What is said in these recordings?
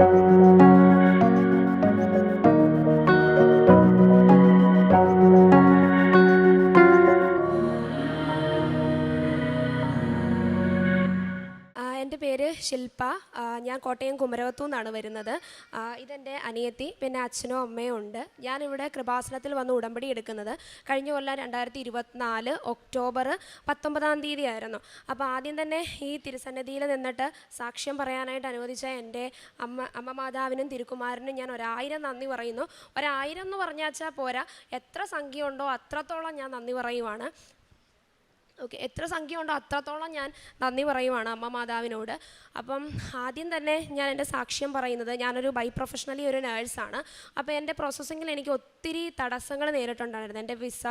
എൻ്റെ പേര് ശില്പ. ഞാൻ കോട്ടയം കുമരകത്തു നിന്നാണ് വരുന്നത്. ഇതെൻ്റെ അനിയത്തി, പിന്നെ അച്ഛനും അമ്മയും ഉണ്ട്. ഞാനിവിടെ കൃപാസനത്തിൽ വന്ന് ഉടമ്പടി എടുക്കുന്നത് കഴിഞ്ഞ കൊല്ലം 2024 ഒക്ടോബർ 19 ആയിരുന്നു. അപ്പോൾ ആദ്യം തന്നെ ഈ തിരുസന്നിധിയിൽ നിന്നിട്ട് സാക്ഷ്യം പറയാനായിട്ട് അനുവദിച്ച എൻ്റെ അമ്മ മാതാവിനും തിരുക്കുമാരനും ഞാൻ 1000 നന്ദി പറയുന്നു. 1000 എന്ന് പറഞ്ഞാൽ പോരാ, എത്ര സംഖ്യ ഉണ്ടോ അത്രത്തോളം ഞാൻ നന്ദി പറയുവാണ്. ഓക്കെ, എത്ര സംഖ്യ ഉണ്ടോ അത്രത്തോളം ഞാൻ നന്ദി പറയുവാണ് അമ്മ മാതാവിനോട്. അപ്പം ആദ്യം തന്നെ ഞാൻ എൻ്റെ സാക്ഷ്യം പറയുന്നത്, ഞാനൊരു പ്രൊഫഷണലി ഒരു നേഴ്സാണ്. അപ്പോൾ എൻ്റെ പ്രോസസ്സിങ്ങിൽ എനിക്ക് ഒത്തിരി തടസ്സങ്ങൾ നേരിട്ടുണ്ടായിരുന്നു. എൻ്റെ വിസ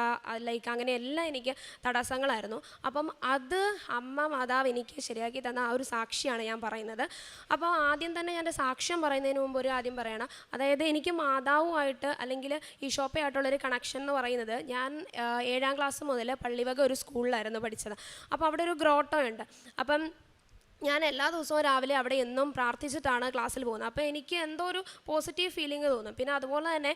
അങ്ങനെ എല്ലാം എനിക്ക് തടസ്സങ്ങളായിരുന്നു. അപ്പം അത് അമ്മ മാതാവ് എനിക്ക് ശരിയാക്കി തന്ന ആ ഒരു സാക്ഷിയാണ് ഞാൻ പറയുന്നത്. അപ്പോൾ ആദ്യം തന്നെ ഞാൻ എൻ്റെ സാക്ഷ്യം പറയുന്നതിന് മുമ്പ് ഒരു ആദ്യം പറയണം. അതായത് എനിക്ക് മാതാവുമായിട്ട് അല്ലെങ്കിൽ ഈ ഷോപ്പയായിട്ടുള്ളൊരു കണക്ഷൻ എന്ന് പറയുന്നത്, ഞാൻ 7ാം ക്ലാസ് മുതൽ പള്ളിവക ഒരു സ്കൂളിലായിരുന്നു പഠിച്ചത്. അപ്പോൾ അവിടെ ഒരു ഗ്രോട്ടോ ഉണ്ട്. അപ്പം ഞാൻ എല്ലാ ദിവസവും രാവിലെ അവിടെ എന്നും പ്രാർത്ഥിച്ചിട്ടാണ് ക്ലാസ്സിൽ പോകുന്നത്. അപ്പോൾ എനിക്ക് എന്തോ ഒരു പോസിറ്റീവ് ഫീലിംഗ് തോന്നും. പിന്നെ അതുപോലെ തന്നെ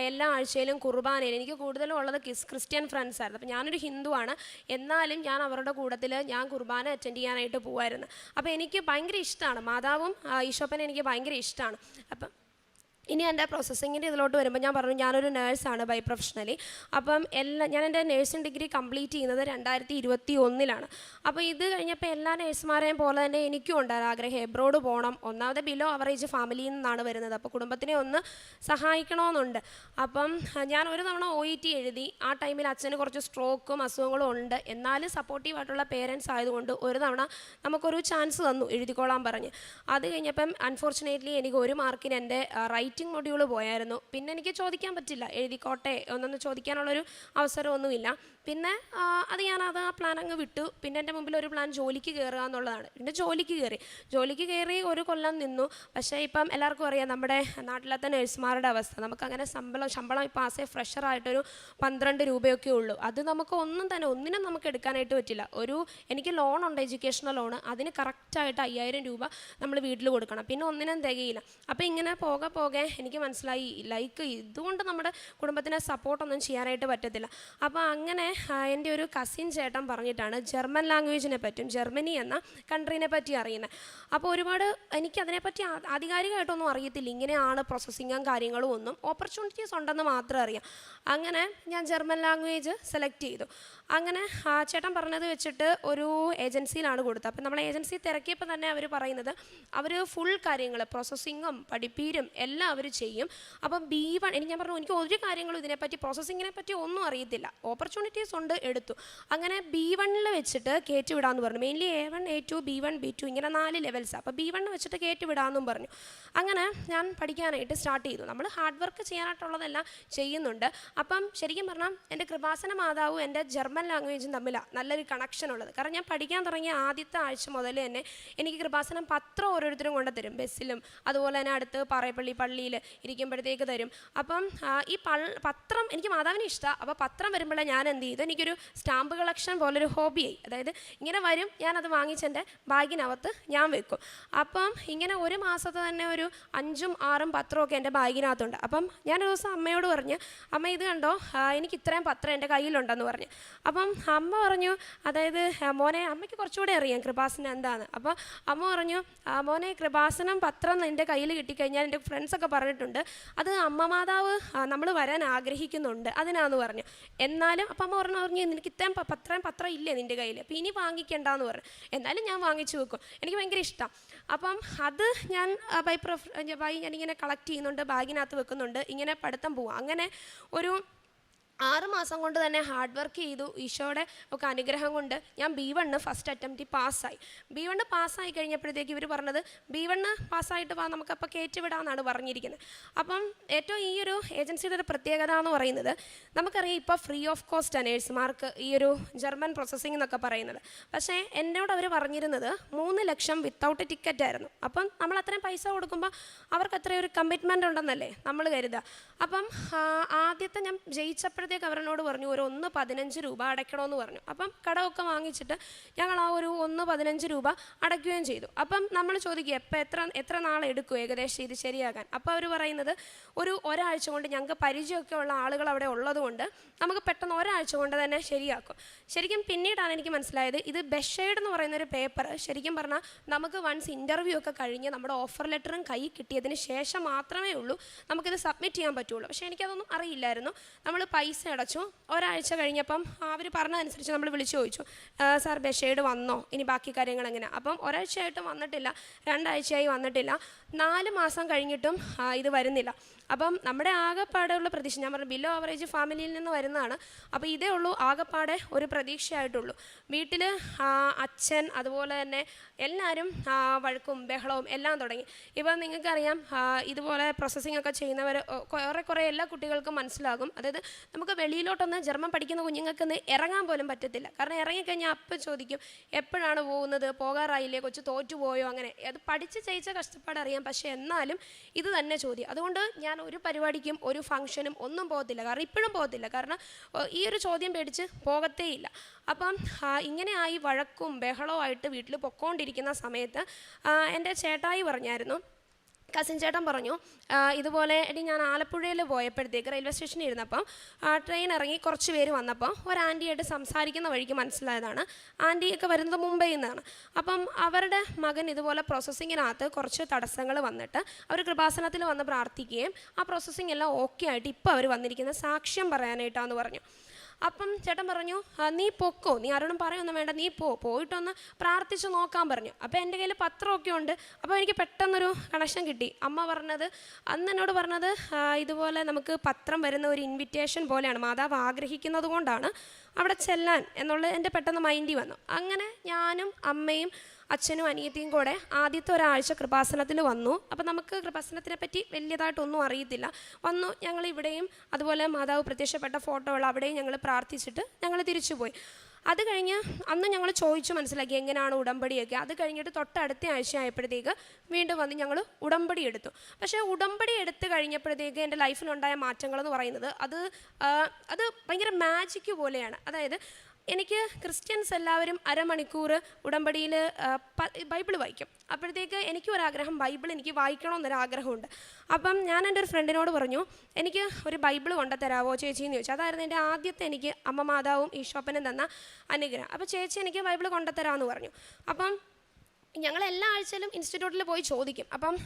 എല്ലാ ആഴ്ചയിലും കുർബാനയിൽ എനിക്ക് കൂടുതലും ഉള്ളത് ക്രിസ്ത്യൻ ഫ്രണ്ട്സ് ആയിരുന്നു. അപ്പോൾ ഞാനൊരു ഹിന്ദുവാണ്, എന്നാലും ഞാൻ അവരുടെ കൂട്ടത്തിൽ ഞാൻ കുർബാന അറ്റൻഡ് ചെയ്യാനായിട്ട് പോകുമായിരുന്നു. അപ്പോൾ എനിക്ക് ഭയങ്കര ഇഷ്ടമാണ് മാതാവും ഈശോപ്പനെ എനിക്ക് ഭയങ്കര ഇഷ്ടമാണ്. അപ്പം ഇനി എൻ്റെ പ്രോസസ്സിങ്ങിൻ്റെ ഇതിലോട്ട് വരുമ്പോൾ ഞാൻ പറഞ്ഞു, ഞാനൊരു നേഴ്സാണ് പ്രൊഫഷണലി. അപ്പം ഞാൻ എൻ്റെ നേഴ്സിംഗ് ഡിഗ്രി കംപ്ലീറ്റ് ചെയ്യുന്നത് 2021 അപ്പോൾ ഇത് കഴിഞ്ഞപ്പോൾ എല്ലാ നേഴ്സുമാരെയും പോലെ തന്നെ എനിക്കും ഉണ്ടായിരുന്നു ആഗ്രഹം എബ്രോഡ് പോകണം. ഒന്നാമത് ബിലോ അവറേജ് ഫാമിലിയിൽ നിന്നാണ് വരുന്നത്. അപ്പോൾ കുടുംബത്തിനെ ഒന്ന് സഹായിക്കണമെന്നുണ്ട്. അപ്പം ഞാൻ ഒരു തവണ OET എഴുതി. ആ ടൈമിൽ അച്ഛന് കുറച്ച് സ്ട്രോക്കും അസുഖങ്ങളും ഉണ്ട്. എന്നാലും സപ്പോർട്ടീവായിട്ടുള്ള പേരൻസ് ആയതുകൊണ്ട് ഒരു തവണ നമുക്കൊരു ചാൻസ് തന്നു, എഴുതിക്കോളാൻ പറഞ്ഞ്. അത് കഴിഞ്ഞപ്പം അൺഫോർച്ചുനേറ്റ്ലി എനിക്ക് 1 മാർക്കിന് എൻ്റെ റൈറ്റിംഗ് മൊഡ്യൂൾ പോയായിരുന്നു. പിന്നെ എനിക്ക് ചോദിക്കാൻ പറ്റില്ല, എഴുതിക്കോട്ടെ ഒന്നൊന്ന് ചോദിക്കാനുള്ളൊരു അവസരമൊന്നുമില്ല. പിന്നെ അത് ആ പ്ലാൻ അങ്ങ് വിട്ടു. പിന്നെ എൻ്റെ മുമ്പിൽ ഒരു പ്ലാൻ ജോലിക്ക് കയറുക എന്നുള്ളതാണ്. പിന്നെ ജോലിക്ക് കയറി 1 കൊല്ലം നിന്നു. പക്ഷേ ഇപ്പം എല്ലാവർക്കും അറിയാം നമ്മുടെ നാട്ടിലത്തെ നഴ്സുമാരുടെ അവസ്ഥ. നമുക്കങ്ങനെ ശമ്പളം ഇപ്പോൾ ആസ് എ ഫ്രഷറായിട്ടൊരു 12 രൂപയൊക്കെ ഉള്ളൂ. അത് നമുക്ക് ഒന്നിനും നമുക്ക് എടുക്കാനായിട്ട് പറ്റില്ല. എനിക്ക് ലോണുണ്ട്, എഡ്യൂക്കേഷണൽ ലോണ്. അതിന് കറക്റ്റായിട്ട് 5000 രൂപ നമ്മൾ വീട്ടിൽ കൊടുക്കണം. പിന്നെ ഒന്നിനും തികയില്ല. അപ്പോൾ ഇങ്ങനെ പോകെ എനിക്ക് മനസ്സിലായി, ഇതുകൊണ്ട് നമ്മുടെ കുടുംബത്തിനെ സപ്പോർട്ടൊന്നും ചെയ്യാനായിട്ട് പറ്റത്തില്ല. അപ്പോൾ അങ്ങനെ എൻ്റെ ഒരു കസിൻ ചേട്ടൻ പറഞ്ഞിട്ടാണ് ജർമ്മൻ ലാംഗ്വേജിനെ പറ്റും, ജർമ്മനി എന്ന കൺട്രീനെ പറ്റി അറിയുന്നത്. അപ്പോൾ ഒരുപാട് എനിക്കതിനെപ്പറ്റി ആധികാരികമായിട്ടൊന്നും അറിയത്തില്ല. ഇങ്ങനെയാണ് പ്രോസസ്സിങ്ങും കാര്യങ്ങളും ഒന്നും. ഓപ്പർച്യൂണിറ്റീസ് ഉണ്ടെന്ന് മാത്രം അറിയാം. അങ്ങനെ ഞാൻ ജർമ്മൻ ലാംഗ്വേജ് സെലക്ട് ചെയ്തു. അങ്ങനെ ചേട്ടൻ പറഞ്ഞത് വെച്ചിട്ട് ഒരു ഏജൻസിയിലാണ് കൊടുത്തത്. അപ്പം നമ്മൾ ഏജൻസി തിരക്കിയപ്പോൾ തന്നെ അവർ പറയുന്നത് അവർ ഫുൾ കാര്യങ്ങൾ പ്രോസസ്സിങ്ങും പഠിപ്പീരും എല്ലാം അവർ ചെയ്യും. അപ്പം B1 ഞാൻ പറഞ്ഞു, എനിക്ക് ഒരു കാര്യങ്ങളും ഇതിനെപ്പറ്റി പ്രോസസ്സിങ്ങിനെ പറ്റി ഒന്നും അറിയത്തില്ല. ഓപ്പർച്യൂണിറ്റീസ് ഉണ്ട്, എടുത്തു. അങ്ങനെ B1 വെച്ചിട്ട് കയറ്റി വിടാമെന്ന് പറഞ്ഞു. Mainly A1 A2 B1 B2 ഇങ്ങനെ 4 ലെവൽസ്. അപ്പോൾ B1 വെച്ചിട്ട് കയറ്റി വിടാമെന്നും പറഞ്ഞു. അങ്ങനെ ഞാൻ പഠിക്കാനായിട്ട് സ്റ്റാർട്ട് ചെയ്തു. നമ്മൾ ഹാർഡ് വർക്ക് ചെയ്യാനായിട്ടുള്ളതെല്ലാം ചെയ്യുന്നുണ്ട്. അപ്പം ശരിക്കും പറഞ്ഞാൽ എൻ്റെ കൃപാസന മാതാവും എൻ്റെ ജർമ്മൻ ലാംഗ്വേജും തമ്മിലാണ് നല്ലൊരു കണക്ഷൻ ഉള്ളത്. കാരണം ഞാൻ പഠിക്കാൻ തുടങ്ങിയ ആദ്യത്തെ ആഴ്ച മുതൽ തന്നെ എനിക്ക് കൃപാസനം പത്രം ഓരോരുത്തരും കൊണ്ട് തരും, ബസ്സിലും അതുപോലെ തന്നെ അടുത്ത് പാറേപ്പള്ളി പള്ളിയിൽ ഇരിക്കുമ്പോഴത്തേക്ക് തരും. അപ്പം ഈ പത്രം എനിക്ക് മാതാവിനെ ഇഷ്ടമാണ്. അപ്പോൾ പത്രം വരുമ്പോഴേ ഞാൻ എന്ത് ചെയ്തു, എനിക്കൊരു സ്റ്റാമ്പ് കളക്ഷൻ പോലൊരു ഹോബിയായി. അതായത് ഇങ്ങനെ വരും, ഞാനത് വാങ്ങിച്ചെൻ്റെ ബാഗിനകത്ത് ഞാൻ വെക്കും. അപ്പം ഇങ്ങനെ ഒരു മാസത്തെ തന്നെ ഒരു 5ഉം 6ഉം പത്രമൊക്കെ എൻ്റെ ബാഗിനകത്തുണ്ട്. അപ്പം ഞാനൊരു ദിവസം അമ്മയോട് പറഞ്ഞു, അമ്മ ഇത് കണ്ടോ, എനിക്ക് ഇത്രയും പത്രം എൻ്റെ കയ്യിലുണ്ടെന്ന് പറഞ്ഞു. അപ്പം അമ്മ പറഞ്ഞു, അതായത് മോനെ, അമ്മയ്ക്ക് കുറച്ചുകൂടെ അറിയാം കൃപാസനം എന്താണെന്ന്. അപ്പോൾ അമ്മ പറഞ്ഞു, മോനെ, കൃപാസനം പത്രം എൻ്റെ കയ്യിൽ കിട്ടിക്കഴിഞ്ഞാൽ എൻ്റെ ഫ്രണ്ട്സൊക്കെ പറഞ്ഞിട്ടുണ്ട് അത് അമ്മ മാതാവ് നമ്മൾ വരാൻ ആഗ്രഹിക്കുന്നുണ്ട്, അതിനാന്ന് പറഞ്ഞു. എന്നാലും അപ്പം അമ്മ പറഞ്ഞു, നിനക്ക് ഇത്രയും പത്രം ഇല്ലേ നിൻ്റെ കയ്യിൽ, അപ്പോൾ ഇനി വാങ്ങിക്കണ്ടെന്ന് പറഞ്ഞു. എന്നാലും ഞാൻ വാങ്ങിച്ചു വെക്കും, എനിക്ക് ഭയങ്കര ഇഷ്ടം. അപ്പം അത് ഞാൻ ഞാനിങ്ങനെ കളക്ട് ചെയ്യുന്നുണ്ട്, ബാഗിനകത്ത് വെക്കുന്നുണ്ട്, ഇങ്ങനെ പഠിത്തം പോവാം. അങ്ങനെ ഒരു 6 മാസം കൊണ്ട് തന്നെ ഹാർഡ് വർക്ക് ചെയ്തു. ഈശോയുടെ ഒക്കെ അനുഗ്രഹം കൊണ്ട് ഞാൻ B1 ഫസ്റ്റ് അറ്റംപ്റ്റ് പാസ്സായി. B1 പാസ്സായി കഴിഞ്ഞപ്പോഴത്തേക്ക് ഇവർ പറഞ്ഞത് B1 പാസ്സായിട്ട് നമുക്കപ്പോൾ കയറ്റിവിടാമെന്നാണ് പറഞ്ഞിരിക്കുന്നത്. അപ്പം ഏറ്റവും ഈ ഒരു ഏജൻസിയുടെ ഒരു പ്രത്യേകത എന്ന് പറയുന്നത്, നമുക്കറിയാം ഇപ്പോൾ ഫ്രീ ഓഫ് കോസ്റ്റ് നേഴ്സുമാർക്ക് ഈ ഒരു ജർമ്മൻ പ്രോസസ്സിംഗ് എന്നൊക്കെ പറയുന്നത്. പക്ഷേ എന്നോട് അവർ പറഞ്ഞിരുന്നത് 3 ലക്ഷം വിത്തൗട്ട് ടിക്കറ്റ് ആയിരുന്നു. അപ്പം നമ്മൾ അത്രയും പൈസ കൊടുക്കുമ്പോൾ അവർക്ക് അത്രയും ഒരു കമ്മിറ്റ്മെൻ്റ് ഉണ്ടെന്നല്ലേ നമ്മൾ കരുതുക. അപ്പം ആദ്യത്തെ ഞാൻ ജയിച്ചപ്പോഴത്തേക്ക് അപ്പോഴത്തേക്ക് അവരെന്നോട് പറഞ്ഞു ഒരു 1.15 രൂപ അടയ്ക്കണമെന്ന് പറഞ്ഞു. അപ്പം കടമൊക്കെ വാങ്ങിച്ചിട്ട് ഞങ്ങൾ ആ ഒരു 1.15 രൂപ അടയ്ക്കുകയും ചെയ്തു. അപ്പം നമ്മൾ ചോദിക്കുക എത്ര നാളെടുക്കും ഏകദേശം ഇത് ശരിയാക്കാൻ? അപ്പോൾ അവർ പറയുന്നത് ഒരാഴ്ച കൊണ്ട്, ഞങ്ങൾക്ക് പരിചയമൊക്കെ ഉള്ള ആളുകൾ അവിടെ ഉള്ളതുകൊണ്ട് നമുക്ക് പെട്ടെന്ന് ഒരാഴ്ച കൊണ്ട് തന്നെ ശരിയാക്കും. ശരിക്കും പിന്നീടാണ് എനിക്ക് മനസ്സിലായത് ഇത് ബെഷേഡ് എന്ന് പറയുന്നൊരു പേപ്പർ ശരിക്കും പറഞ്ഞാൽ നമുക്ക് വൺസ് ഇൻ്റർവ്യൂ ഒക്കെ കഴിഞ്ഞ് നമ്മുടെ ഓഫർ ലെറ്ററും കൈ കിട്ടിയതിന് ശേഷം മാത്രമേ ഉള്ളൂ നമുക്കിത് സബ്മിറ്റ് ചെയ്യാൻ പറ്റുള്ളൂ. പക്ഷേ എനിക്കതൊന്നും അറിയില്ലായിരുന്നു. നമ്മൾ പൈസ അടച്ചു. ഒരാഴ്ച കഴിഞ്ഞപ്പം അവർ പറഞ്ഞതനുസരിച്ച് നമ്മൾ വിളിച്ചു ചോദിച്ചു, സാർ ബെഷേഡ് വന്നോ, ഇനി ബാക്കി കാര്യങ്ങൾ എങ്ങനെയാണ്? അപ്പം ഒരാഴ്ചയായിട്ടും വന്നിട്ടില്ല, 2 ആഴ്ചയായി വന്നിട്ടില്ല, 4 മാസം കഴിഞ്ഞിട്ടും ഇത് വരുന്നില്ല. അപ്പം നമ്മുടെ ആകെപ്പാടെയുള്ള പ്രതീക്ഷ, ഞാൻ പറഞ്ഞു ബിലോ ആവറേജ് ഫാമിലിയിൽ നിന്ന് വരുന്നതാണ്. അപ്പോൾ ഇതേ ഉള്ളൂ ആകെപ്പാടെ ഒരു പ്രതീക്ഷയായിട്ടുള്ളൂ. വീട്ടിൽ അച്ഛൻ അതുപോലെ തന്നെ എല്ലാവരും വഴക്കും ബഹളവും എല്ലാം തുടങ്ങി. ഇപ്പം നിങ്ങൾക്കറിയാം, ഇതുപോലെ പ്രോസസ്സിംഗ് ഒക്കെ ചെയ്യുന്നവർ കുറേ എല്ലാ കുട്ടികൾക്കും മനസ്സിലാകും. അതായത് നമുക്ക് വെളിയിലോട്ടൊന്ന് ജർമ്മൻ പഠിക്കുന്ന കുഞ്ഞുങ്ങൾക്കൊന്ന് ഇറങ്ങാൻ പോലും പറ്റത്തില്ല. കാരണം ഇറങ്ങിക്കഴിഞ്ഞാൽ അപ്പം ചോദിക്കും എപ്പോഴാണ് പോകുന്നത്, പോകാറായില്ലേ, കൊച്ചു തോറ്റുപോയോ, അങ്ങനെ. അത് പഠിച്ച് ചെയ്യിച്ച കഷ്ടപ്പാട് അറിയാം, പക്ഷേ എന്നാലും ഇത് തന്നെ ചോദ്യം. അതുകൊണ്ട് ഞാൻ ഒരു പരിപാടിക്കും ഒരു ഫംഗ്ഷനും ഒന്നും പോകത്തില്ല, കാരണം ഇപ്പോഴും പോകത്തില്ല, കാരണം ഈ ഒരു ചോദ്യം പേടിച്ച് പോകത്തേയില്ല. അപ്പം ഇങ്ങനെയായി വഴക്കും ബഹളവുമായിട്ട് വീട്ടിൽ പൊക്കോണ്ടിരിക്കുന്ന സമയത്ത് എൻ്റെ ചേട്ടായി പറഞ്ഞായിരുന്നു, കസിൻ ചേട്ടൻ പറഞ്ഞു ഇതുപോലെ എടി ഞാൻ ആലപ്പുഴയിൽ പോയപ്പോഴത്തേക്ക് റെയിൽവേ സ്റ്റേഷനിൽ ഇരുന്നപ്പം ട്രെയിൻ ഇറങ്ങി കുറച്ച് പേര് വന്നപ്പോൾ ഒരു ആൻറ്റിയായിട്ട് സംസാരിക്കുന്ന വഴിക്ക് മനസ്സിലായതാണ് ആൻറ്റിയൊക്കെ വരുന്നത് മുംബൈയിൽ നിന്നാണ്. അപ്പം അവരുടെ മകൻ ഇതുപോലെ പ്രോസസ്സിങ്ങിനകത്ത് കുറച്ച് തടസ്സങ്ങൾ വന്നിട്ട് അവർ കൃപാസനത്തിൽ വന്ന് പ്രാർത്ഥിക്കുകയും ആ പ്രോസസ്സിങ് എല്ലാം ഓക്കെ ആയിട്ട് ഇപ്പോൾ അവർ വന്നിരിക്കുന്ന സാക്ഷ്യം പറയാനായിട്ടാണെന്ന് പറഞ്ഞു. അപ്പം ചേട്ടൻ പറഞ്ഞു നീ പൊക്കോ, നീ ആരോടും പറയൊന്നും വേണ്ട, നീ പോയിട്ടൊന്ന് പ്രാർത്ഥിച്ച് നോക്കാൻ പറഞ്ഞു. അപ്പോൾ എൻ്റെ കയ്യിൽ പത്രമൊക്കെ ഉണ്ട്. അപ്പോൾ എനിക്ക് പെട്ടെന്നൊരു കണക്ഷൻ കിട്ടി. അമ്മ പറഞ്ഞത്, അന്ന് എന്നോട് പറഞ്ഞത് ഇതുപോലെ നമുക്ക് പത്രം വരുന്ന ഒരു ഇൻവിറ്റേഷൻ പോലെയാണ്, മാതാവ് ആഗ്രഹിക്കുന്നത് കൊണ്ടാണ് അവിടെ ചെല്ലാൻ എന്നുള്ളത് എൻ്റെ പെട്ടെന്ന് മൈൻഡിൽ വന്നു. അങ്ങനെ ഞാനും അമ്മയും അച്ഛനും അനിയത്തിയും കൂടെ ആദ്യത്തെ ഒരാഴ്ച കൃപാസനത്തിൽ വന്നു. അപ്പോൾ നമുക്ക് കൃപാസനത്തിനെ പറ്റി വലിയതായിട്ടൊന്നും അറിയത്തില്ല. വന്നു, ഞങ്ങൾ ഇവിടെയും അതുപോലെ മാതാവ് പ്രത്യക്ഷപ്പെട്ട ഫോട്ടോകൾ അവിടെയും ഞങ്ങൾ പ്രാർത്ഥിച്ചിട്ട് ഞങ്ങൾ തിരിച്ചുപോയി. അത് കഴിഞ്ഞ് അന്ന് ഞങ്ങൾ ചോദിച്ചു മനസ്സിലാക്കി എങ്ങനെയാണ് ഉടമ്പടിയൊക്കെ. അത് കഴിഞ്ഞിട്ട് തൊട്ടടുത്ത ആഴ്ച ആയപ്പോഴത്തേക്ക് വീണ്ടും വന്ന് ഞങ്ങൾ ഉടമ്പടി എടുത്തു. പക്ഷേ ഉടമ്പടി എടുത്ത് കഴിഞ്ഞപ്പോഴത്തേക്ക് എൻ്റെ ലൈഫിലുണ്ടായ മാറ്റങ്ങളെന്ന് പറയുന്നത് അത് ഭയങ്കര മാജിക്ക് പോലെയാണ്. അതായത് എനിക്ക് ക്രിസ്ത്യൻസ് എല്ലാവരും അരമണിക്കൂർ ഉടമ്പടിയിൽ ബൈബിൾ വായിക്കും. അപ്പോഴത്തേക്ക് എനിക്കും ഒരാഗ്രഹം, ബൈബിൾ എനിക്ക് വായിക്കണമെന്നൊരാഗ്രഹമുണ്ട്. അപ്പം ഞാൻ എൻ്റെ ഒരു ഫ്രണ്ടിനോട് പറഞ്ഞു, എനിക്ക് ഒരു ബൈബിൾ കൊണ്ടുതരാമോ ചേച്ചി എന്ന് ചോദിച്ചു. അതായിരുന്നു എൻ്റെ ആദ്യത്തെ എനിക്ക് അമ്മ മാതാവും ഈശോപ്പനും തന്ന അനുഗ്രഹം. അപ്പോൾ ചേച്ചി എനിക്ക് ബൈബിൾ കൊണ്ടുതരാമെന്ന് പറഞ്ഞു. അപ്പം ഞങ്ങൾ എല്ലാ ആഴ്ചയിലും ഇൻസ്റ്റിറ്റ്യൂട്ടിൽ പോയി ചോദിക്കും. അപ്പം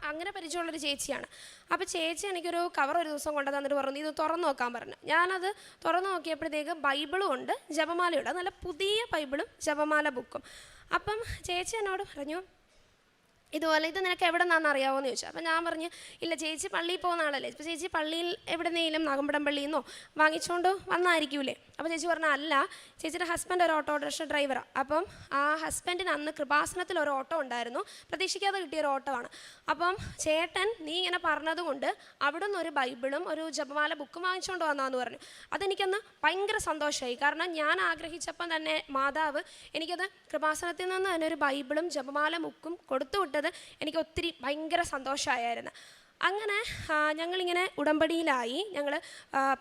അങ്ങനെ പരിചയമുള്ളൊരു ചേച്ചിയാണ്. അപ്പോൾ ചേച്ചി എനിക്കൊരു കവർ ഒരു ദിവസം കൊണ്ടു തന്നിട്ട് പറഞ്ഞു ഇത് തുറന്നു നോക്കാൻ പറഞ്ഞു. ഞാനത് തുറന്നു നോക്കിയപ്പോഴത്തേക്ക് ബൈബിളും ഉണ്ട്, ജപമാലയുണ്ട്. നല്ല പുതിയ ബൈബിളും ജപമാല ബുക്കും. അപ്പം ചേച്ചി എന്നോട് പറഞ്ഞു ഇതുപോലെ ഇത് നിനക്ക് എവിടെ നിന്നാണെന്ന് അറിയാമോ എന്ന് ചോദിച്ചു. അപ്പം ഞാൻ പറഞ്ഞു ഇല്ല, ചേച്ചി പള്ളിയിൽ പോകുന്ന ആളല്ലേ, ഇപ്പോൾ ചേച്ചി പള്ളിയിൽ എവിടെന്നെങ്കിലും നാഗമ്പടം പള്ളിയിൽ നിന്നോ വാങ്ങിച്ചുകൊണ്ട് വന്നായിരിക്കൂലേ. അപ്പോൾ ചേച്ചി പറഞ്ഞാൽ അല്ല, ചേച്ചിയുടെ ഹസ്ബൻഡ് ഒരു ഓട്ടോറിക്ഷ ഡ്രൈവറാണ്. അപ്പം ആ ഹസ്ബൻഡിന് അന്ന് കൃപാസനത്തിൽ ഒരു ഓട്ടോ ഉണ്ടായിരുന്നു, പ്രതീക്ഷിക്കാതെ കിട്ടിയൊരു ഓട്ടോ ആണ്. അപ്പം ചേട്ടൻ നീ ഇങ്ങനെ പറഞ്ഞതുകൊണ്ട് അവിടെ നിന്ന് ഒരു ബൈബിളും ഒരു ജപമാല ബുക്കും വാങ്ങിച്ചുകൊണ്ട് വന്നാന്ന് പറഞ്ഞു. അതെനിക്കന്ന് ഭയങ്കര സന്തോഷമായി. കാരണം ഞാൻ ആഗ്രഹിച്ചപ്പം തന്നെ മാതാവ് എനിക്കത് കൃപാസനത്തിൽ നിന്ന് തന്നെ ഒരു ബൈബിളും ജപമാല ബുക്കും കൊടുത്തുവിട്ടത് എനിക്ക് ഒത്തിരി ഭയങ്കര സന്തോഷമായിരുന്നു. അങ്ങനെ ഞങ്ങളിങ്ങനെ ഉടമ്പടിയിലായി. ഞങ്ങൾ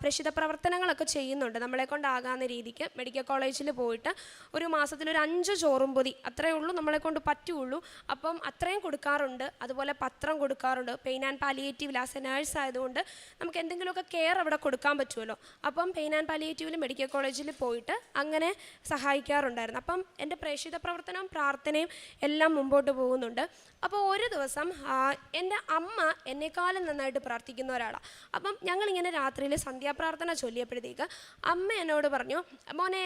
പ്രേക്ഷിത പ്രവർത്തനങ്ങളൊക്കെ ചെയ്യുന്നുണ്ട് നമ്മളെ കൊണ്ടാകാവുന്ന രീതിക്ക്. മെഡിക്കൽ കോളേജിൽ പോയിട്ട് ഒരു മാസത്തിലൊരു 5 ചോറും പൊതി അത്രയേ ഉള്ളൂ നമ്മളെ കൊണ്ട് പറ്റുള്ളൂ. അപ്പം അത്രയും കൊടുക്കാറുണ്ട്. അതുപോലെ പത്രം കൊടുക്കാറുണ്ട്. പെയിൻ ആൻഡ് പാലിയേറ്റീവിൽ ആസ് എ നേഴ്സ് ആയതുകൊണ്ട് നമുക്ക് എന്തെങ്കിലുമൊക്കെ കെയർ അവിടെ കൊടുക്കാൻ പറ്റുമല്ലോ. അപ്പം പെയിൻ ആൻഡ് പാലിയേറ്റീവിൽ മെഡിക്കൽ കോളേജിൽ പോയിട്ട് അങ്ങനെ സഹായിക്കാറുണ്ടായിരുന്നു. അപ്പം എൻ്റെ പ്രേക്ഷിത പ്രവർത്തനവും പ്രാർത്ഥനയും എല്ലാം മുമ്പോട്ട് പോകുന്നുണ്ട്. അപ്പോൾ ഒരു ദിവസം എൻ്റെ അമ്മ എന്നെക്കാളും നന്നായിട്ട് പ്രാർത്ഥിക്കുന്ന ഒരാളാണ്. അപ്പം ഞങ്ങളിങ്ങനെ രാത്രിയിൽ സന്ധ്യാപ്രാർത്ഥന ചൊല്ലിയപ്പോഴത്തേക്ക് അമ്മ എന്നോട് പറഞ്ഞു, മോനെ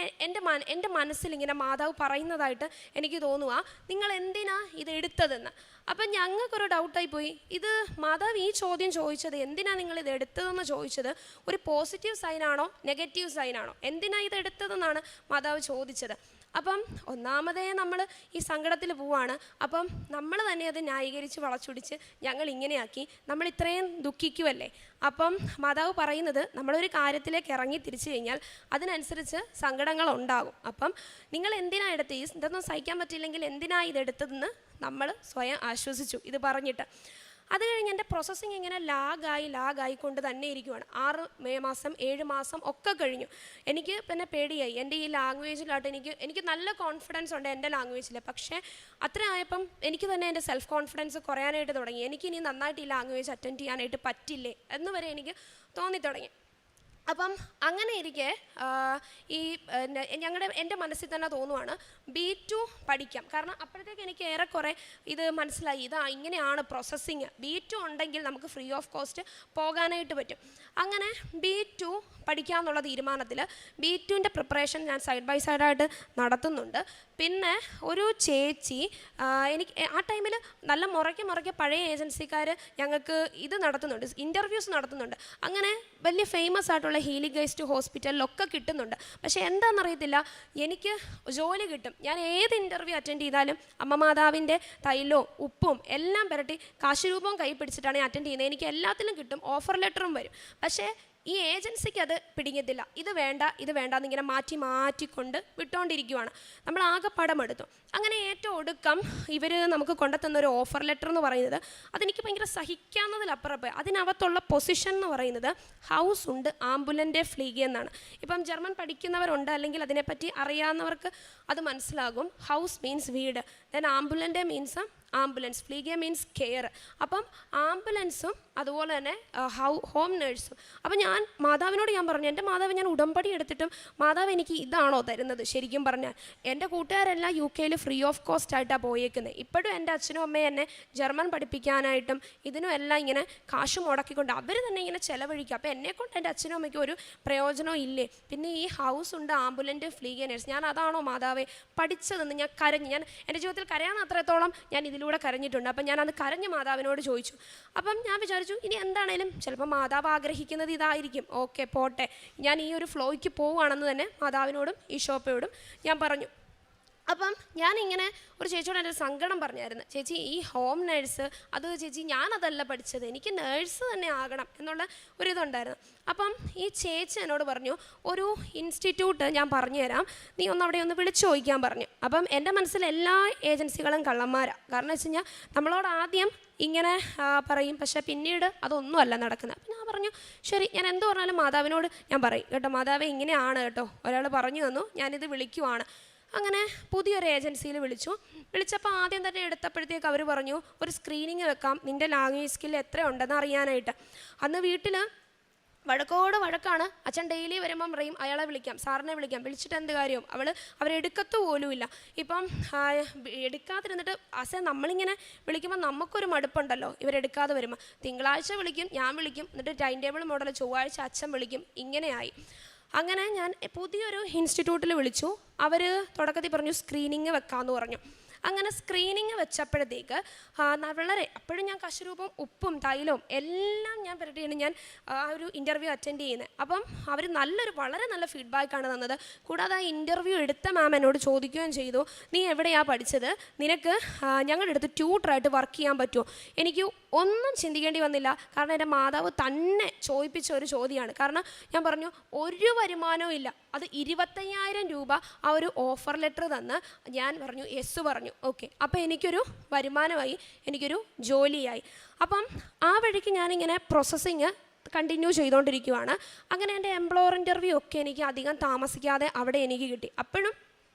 എൻ്റെ മനസ്സിലിങ്ങനെ മാതാവ് പറയുന്നതായിട്ട് എനിക്ക് തോന്നുക, നിങ്ങൾ എന്തിനാ ഇത് എടുത്തതെന്ന്. അപ്പം ഞങ്ങൾക്കൊരു ഡൗട്ടായി പോയി. ഇത് മാതാവ് ഈ ചോദ്യം ചോദിച്ചത് എന്തിനാ നിങ്ങൾ ഇത് എടുത്തതെന്ന് ചോദിച്ചത് ഒരു പോസിറ്റീവ് സൈനാണോ നെഗറ്റീവ് സൈനാണോ, എന്തിനാ ഇത് എടുത്തതെന്നാണ് മാതാവ് ചോദിച്ചത്. അപ്പം ഒന്നാമതേ നമ്മൾ ഈ സങ്കടത്തിൽ പോവാണ്. അപ്പം നമ്മൾ തന്നെ അത് ന്യായീകരിച്ച് വളച്ചൊടിച്ച് ഞങ്ങൾ ഇങ്ങനെയാക്കി, നമ്മൾ ഇത്രയും ദുഃഖിക്കുമല്ലേ. അപ്പം മാതാവ് പറയുന്നത് നമ്മളൊരു കാര്യത്തിലേക്ക് ഇറങ്ങി തിരിച്ചു കഴിഞ്ഞാൽ അതിനനുസരിച്ച് സങ്കടങ്ങൾ ഉണ്ടാകും. അപ്പം നിങ്ങൾ എന്തിനാ എടുത്ത് ഇതൊന്നും സഹിക്കാൻ പറ്റില്ലെങ്കിൽ എന്തിനാ ഇതെടുത്തതെന്ന് നമ്മൾ സ്വയം ആശ്വസിച്ചു ഇത് പറഞ്ഞിട്ട്. അത് കഴിഞ്ഞ് എൻ്റെ പ്രോസസ്സിങ് ഇങ്ങനെ ലാഗായി കൊണ്ട് തന്നെ ഇരിക്കുവാണ്. 6 മാസം 7 മാസം ഒക്കെ കഴിഞ്ഞു. എനിക്ക് പിന്നെ പേടിയായി. എൻ്റെ ഈ ലാംഗ്വേജിലായിട്ട് എനിക്ക് നല്ല കോൺഫിഡൻസ് ഉണ്ട് എൻ്റെ ലാംഗ്വേജിൽ. പക്ഷേ അത്ര ആയപ്പം എനിക്ക് തന്നെ എൻ്റെ സെൽഫ് കോൺഫിഡൻസ് കുറയാനായിട്ട് തുടങ്ങി. എനിക്കിനി നന്നായിട്ട് ഈ ലാംഗ്വേജ് അറ്റൻഡ് ചെയ്യാനായിട്ട് പറ്റില്ലേ എന്ന് വരെ എനിക്ക് തോന്നിത്തുടങ്ങി. അപ്പം അങ്ങനെ ഇരിക്കെ എൻ്റെ മനസ്സിൽ തന്നെ തോന്നുവാണ് B2 പഠിക്കാം. കാരണം അപ്പോഴത്തേക്ക് എനിക്ക് ഏറെക്കുറെ ഇത് മനസ്സിലായി, ഇങ്ങനെയാണ് പ്രോസസ്സിങ്. B2 ഉണ്ടെങ്കിൽ നമുക്ക് ഫ്രീ ഓഫ് കോസ്റ്റ് പോകാനായിട്ട് പറ്റും. അങ്ങനെ B2 പഠിക്കാമെന്നുള്ള തീരുമാനത്തിൽ B2ൻ്റെ പ്രിപ്പറേഷൻ ഞാൻ സൈഡ് ബൈ സൈഡായിട്ട് നടത്തുന്നുണ്ട്. പിന്നെ ഒരു ചേച്ചി എനിക്ക് ആ ടൈമിൽ നല്ല മുറയ്ക്ക് പഴയ ഏജൻസിക്കാർ ഞങ്ങൾക്ക് ഇത് നടത്തുന്നുണ്ട്, ഇൻ്റർവ്യൂസ് നടത്തുന്നുണ്ട്. അങ്ങനെ വലിയ ഫേമസ് ആയിട്ടുള്ള ഹീലിംഗ് ഗൈസ്റ്റ് ഹോസ്പിറ്റലിലൊക്കെ കിട്ടുന്നുണ്ട്. പക്ഷേ എന്താണെന്നറിയത്തില്ല, എനിക്ക് ജോലി കിട്ടും. ഞാൻ ഏത് ഇൻ്റർവ്യൂ അറ്റൻഡ് ചെയ്താലും അമ്മ മാതാവിൻ്റെ തൈലവും ഉപ്പും എല്ലാം പുരട്ടി കാശുരൂപവും കൈ പിടിച്ചിട്ടാണ് ഞാൻ അറ്റൻഡ് ചെയ്യുന്നത്. എനിക്ക് എല്ലാത്തിലും കിട്ടും, ഓഫർ ലെറ്ററും വരും. പക്ഷേ ഈ ഏജൻസിക്ക് അത് പിടിക്കത്തില്ല. ഇത് വേണ്ട എന്നിങ്ങനെ മാറ്റിക്കൊണ്ട് വിട്ടുകൊണ്ടിരിക്കുവാണ്. നമ്മൾ ആകെ പടമെടുത്തു. അങ്ങനെ ഏറ്റവും ഒടുക്കം ഇവർ നമുക്ക് കൊണ്ടുത്തന്നൊരു ഓഫർ ലെറ്റർ എന്ന് പറയുന്നത് അതെനിക്ക് ഭയങ്കര സഹിക്കാവുന്നതിലപ്പുറം പോയി. അതിനകത്തുള്ള പൊസിഷൻ എന്ന് പറയുന്നത് ഹൗസ് ഉണ്ട് ആംബുലൻ്റെ ഫ്ലീഗെ എന്നാണ്. ഇപ്പം ജർമ്മൻ പഠിക്കുന്നവരുണ്ട്, അല്ലെങ്കിൽ അതിനെപ്പറ്റി അറിയാവുന്നവർക്ക് അത് മനസ്സിലാകും. ഹൗസ് മീൻസ് വീട്, ദെൻ ആംബുലൻ്റെ മീൻസ് ആംബുലൻസ്, ഫ്ലീഗെ മീൻസ് കെയർ. അപ്പം ആംബുലൻസും അതുപോലെ തന്നെ ഹോം നേഴ്സും. അപ്പം ഞാൻ മാതാവിനോട് പറഞ്ഞു, എൻ്റെ മാതാവ്, ഞാൻ ഉടമ്പടി എടുത്തിട്ടും മാതാവ് എനിക്ക് ഇതാണോ തരുന്നത്? ശരിക്കും പറഞ്ഞാൽ എൻ്റെ കൂട്ടുകാരെല്ലാം UK ഫ്രീ ഓഫ് കോസ്റ്റ് ആയിട്ടാണ് പോയേക്കുന്നത്. ഇപ്പോഴും എൻ്റെ അച്ഛനും അമ്മയും എന്നെ ജർമ്മൻ പഠിപ്പിക്കാനായിട്ടും ഇതിനും എല്ലാം ഇങ്ങനെ കാശ് മുടക്കിക്കൊണ്ട് അവർ തന്നെ ഇങ്ങനെ ചിലവഴിക്കുക. അപ്പോൾ എന്നെക്കൊണ്ട് എൻ്റെ അച്ഛനും അമ്മയ്ക്കും ഒരു പ്രയോജനം ഇല്ലേ? പിന്നെ ഈ ഹൗസ് ഉണ്ട് ആംബുലൻ്റ് ഫ്ലീഗെ നേഴ്സ്, ഞാൻ അതാണോ മാതാവേ പഠിച്ചതെന്ന് ഞാൻ കരഞ്ഞു. ഞാൻ എൻ്റെ ജീവിതത്തിൽ കരയാൻ അത്രത്തോളം ഞാൻ ഇതിലൂടെ കരഞ്ഞിട്ടുണ്ട്. അപ്പം ഞാനത് കരഞ്ഞ് മാതാവിനോട് ചോദിച്ചു. അപ്പം ഞാൻ വിചാരിച്ചു ഇനി എന്താണേലും ചിലപ്പോൾ മാതാവ് ആഗ്രഹിക്കുന്നത് ഇതായിരിക്കും, ഓക്കെ പോട്ടെ, ഞാൻ ഈ ഒരു ഫ്ലോയ്ക്ക് പോവുകയാണെന്ന് തന്നെ മാതാവിനോടും ഈശോപ്പയോടും ഞാൻ പറഞ്ഞു. അപ്പം ഞാനിങ്ങനെ ഒരു ചേച്ചിയോട് എൻ്റെ സങ്കടം പറഞ്ഞായിരുന്നു. ചേച്ചി, ഈ ഹോം നേഴ്സ് അത് ചേച്ചി ഞാനതല്ല പഠിച്ചത്, എനിക്ക് നേഴ്സ് തന്നെ ആകണം എന്നുള്ള ഒരിതുണ്ടായിരുന്നു. അപ്പം ഈ ചേച്ചി എന്നോട് പറഞ്ഞു, ഒരു ഇൻസ്റ്റിറ്റ്യൂട്ട് ഞാൻ പറഞ്ഞുതരാം, നീ അവിടെ ഒന്ന് വിളിച്ചു ചോദിക്കാൻ പറഞ്ഞു. അപ്പം എൻ്റെ മനസ്സിൽ എല്ലാ ഏജൻസികളും കള്ളന്മാരാണ്. കാരണം വെച്ച് കഴിഞ്ഞാൽ നമ്മളോട് ആദ്യം ഇങ്ങനെ പറയും, പക്ഷേ പിന്നീട് അതൊന്നുമല്ല നടക്കുന്നത്. അപ്പം ഞാൻ പറഞ്ഞു, ശരി, ഞാൻ എന്ത് പറഞ്ഞാലും മാതാവിനോട് ഞാൻ പറയും കേട്ടോ, മാതാവേ ഇങ്ങനെയാണ് കേട്ടോ, ഒരാൾ പറഞ്ഞു തന്നു, ഞാനിത് വിളിക്കുവാണ്. അങ്ങനെ പുതിയൊരു ഏജൻസിയിൽ വിളിച്ചപ്പോൾ ആദ്യം തന്നെ എടുത്തപ്പോഴത്തേക്ക് അവർ പറഞ്ഞു, ഒരു സ്ക്രീനിങ് വെക്കാം, നിൻ്റെ ലാംഗ്വേജ് സ്കിൽ എത്ര ഉണ്ടെന്ന് അറിയാനായിട്ട്. അന്ന് വീട്ടിൽ വഴക്കാണ്. അച്ഛൻ ഡെയിലി വരുമ്പം പറയും അയാളെ വിളിക്കാം, സാറിനെ വിളിച്ചിട്ട് എന്ത് കാര്യം, അവരെടുക്കത്തു പോലുമില്ല. ഇപ്പം എടുക്കാതിരുന്നിട്ട് നമ്മളിങ്ങനെ വിളിക്കുമ്പോൾ നമുക്കൊരു മടുപ്പുണ്ടല്ലോ, ഇവരെടുക്കാതെ വരുമ്പോൾ. തിങ്കളാഴ്ച വിളിക്കും, ഞാൻ വിളിക്കും, എന്നിട്ട് ടൈം ടേബിൾ മോഡൽ ചൊവ്വാഴ്ച അച്ഛൻ വിളിക്കും, ഇങ്ങനെയായി. അങ്ങനെ ഞാൻ പുതിയൊരു ഇൻസ്റ്റിറ്റ്യൂട്ടിൽ വിളിച്ചു. അവർ തുടക്കത്തിൽ പറഞ്ഞു സ്ക്രീനിങ് വെക്കാമെന്ന് പറഞ്ഞു. അങ്ങനെ സ്ക്രീനിങ് വെച്ചപ്പോഴത്തേക്ക് വളരെ അപ്പോഴും ഞാൻ കശുരൂപം ഉപ്പും തൈലവും എല്ലാം ഞാൻ പുരട്ടിയാണ് ഞാൻ ആ ഒരു ഇൻ്റർവ്യൂ അറ്റൻഡ് ചെയ്യുന്നത്. അപ്പം അവർ വളരെ നല്ല ഫീഡ്ബാക്കാണ് തന്നത്. കൂടാതെ ആ ഇൻ്റർവ്യൂ എടുത്ത മാം എന്നോട് ചോദിക്കുകയും ചെയ്തു, നീ എവിടെയാണ് പഠിച്ചത്, നിനക്ക് ഞങ്ങളുടെ അടുത്ത് ട്യൂട്ടറായിട്ട് വർക്ക് ചെയ്യാൻ പറ്റുമോ? എനിക്ക് ഒന്നും ചിന്തിക്കേണ്ടി വന്നില്ല. കാരണം എൻ്റെ മാതാവ് തന്നെ ചോദിപ്പിച്ച ഒരു ചോദ്യമാണ്. കാരണം ഞാൻ പറഞ്ഞു ഒരു വരുമാനവും ഇല്ല, അത് 25,000 രൂപ ആ ഒരു ഓഫർ ലെറ്റർ തന്ന് ഞാൻ പറഞ്ഞു യെസ് പറഞ്ഞു. ഓക്കെ, അപ്പോൾ എനിക്കൊരു വരുമാനമായി, എനിക്കൊരു ജോലിയായി. അപ്പം ആ വഴിക്ക് ഞാനിങ്ങനെ പ്രോസസ്സിങ് കണ്ടിന്യൂ ചെയ്തുകൊണ്ടിരിക്കുകയാണ്. അങ്ങനെ എൻ്റെ എംപ്ലോയർ ഇൻ്റർവ്യൂ ഒക്കെ എനിക്ക് അധികം താമസിക്കാതെ അവിടെ എനിക്ക് കിട്ടി. അപ്പോഴും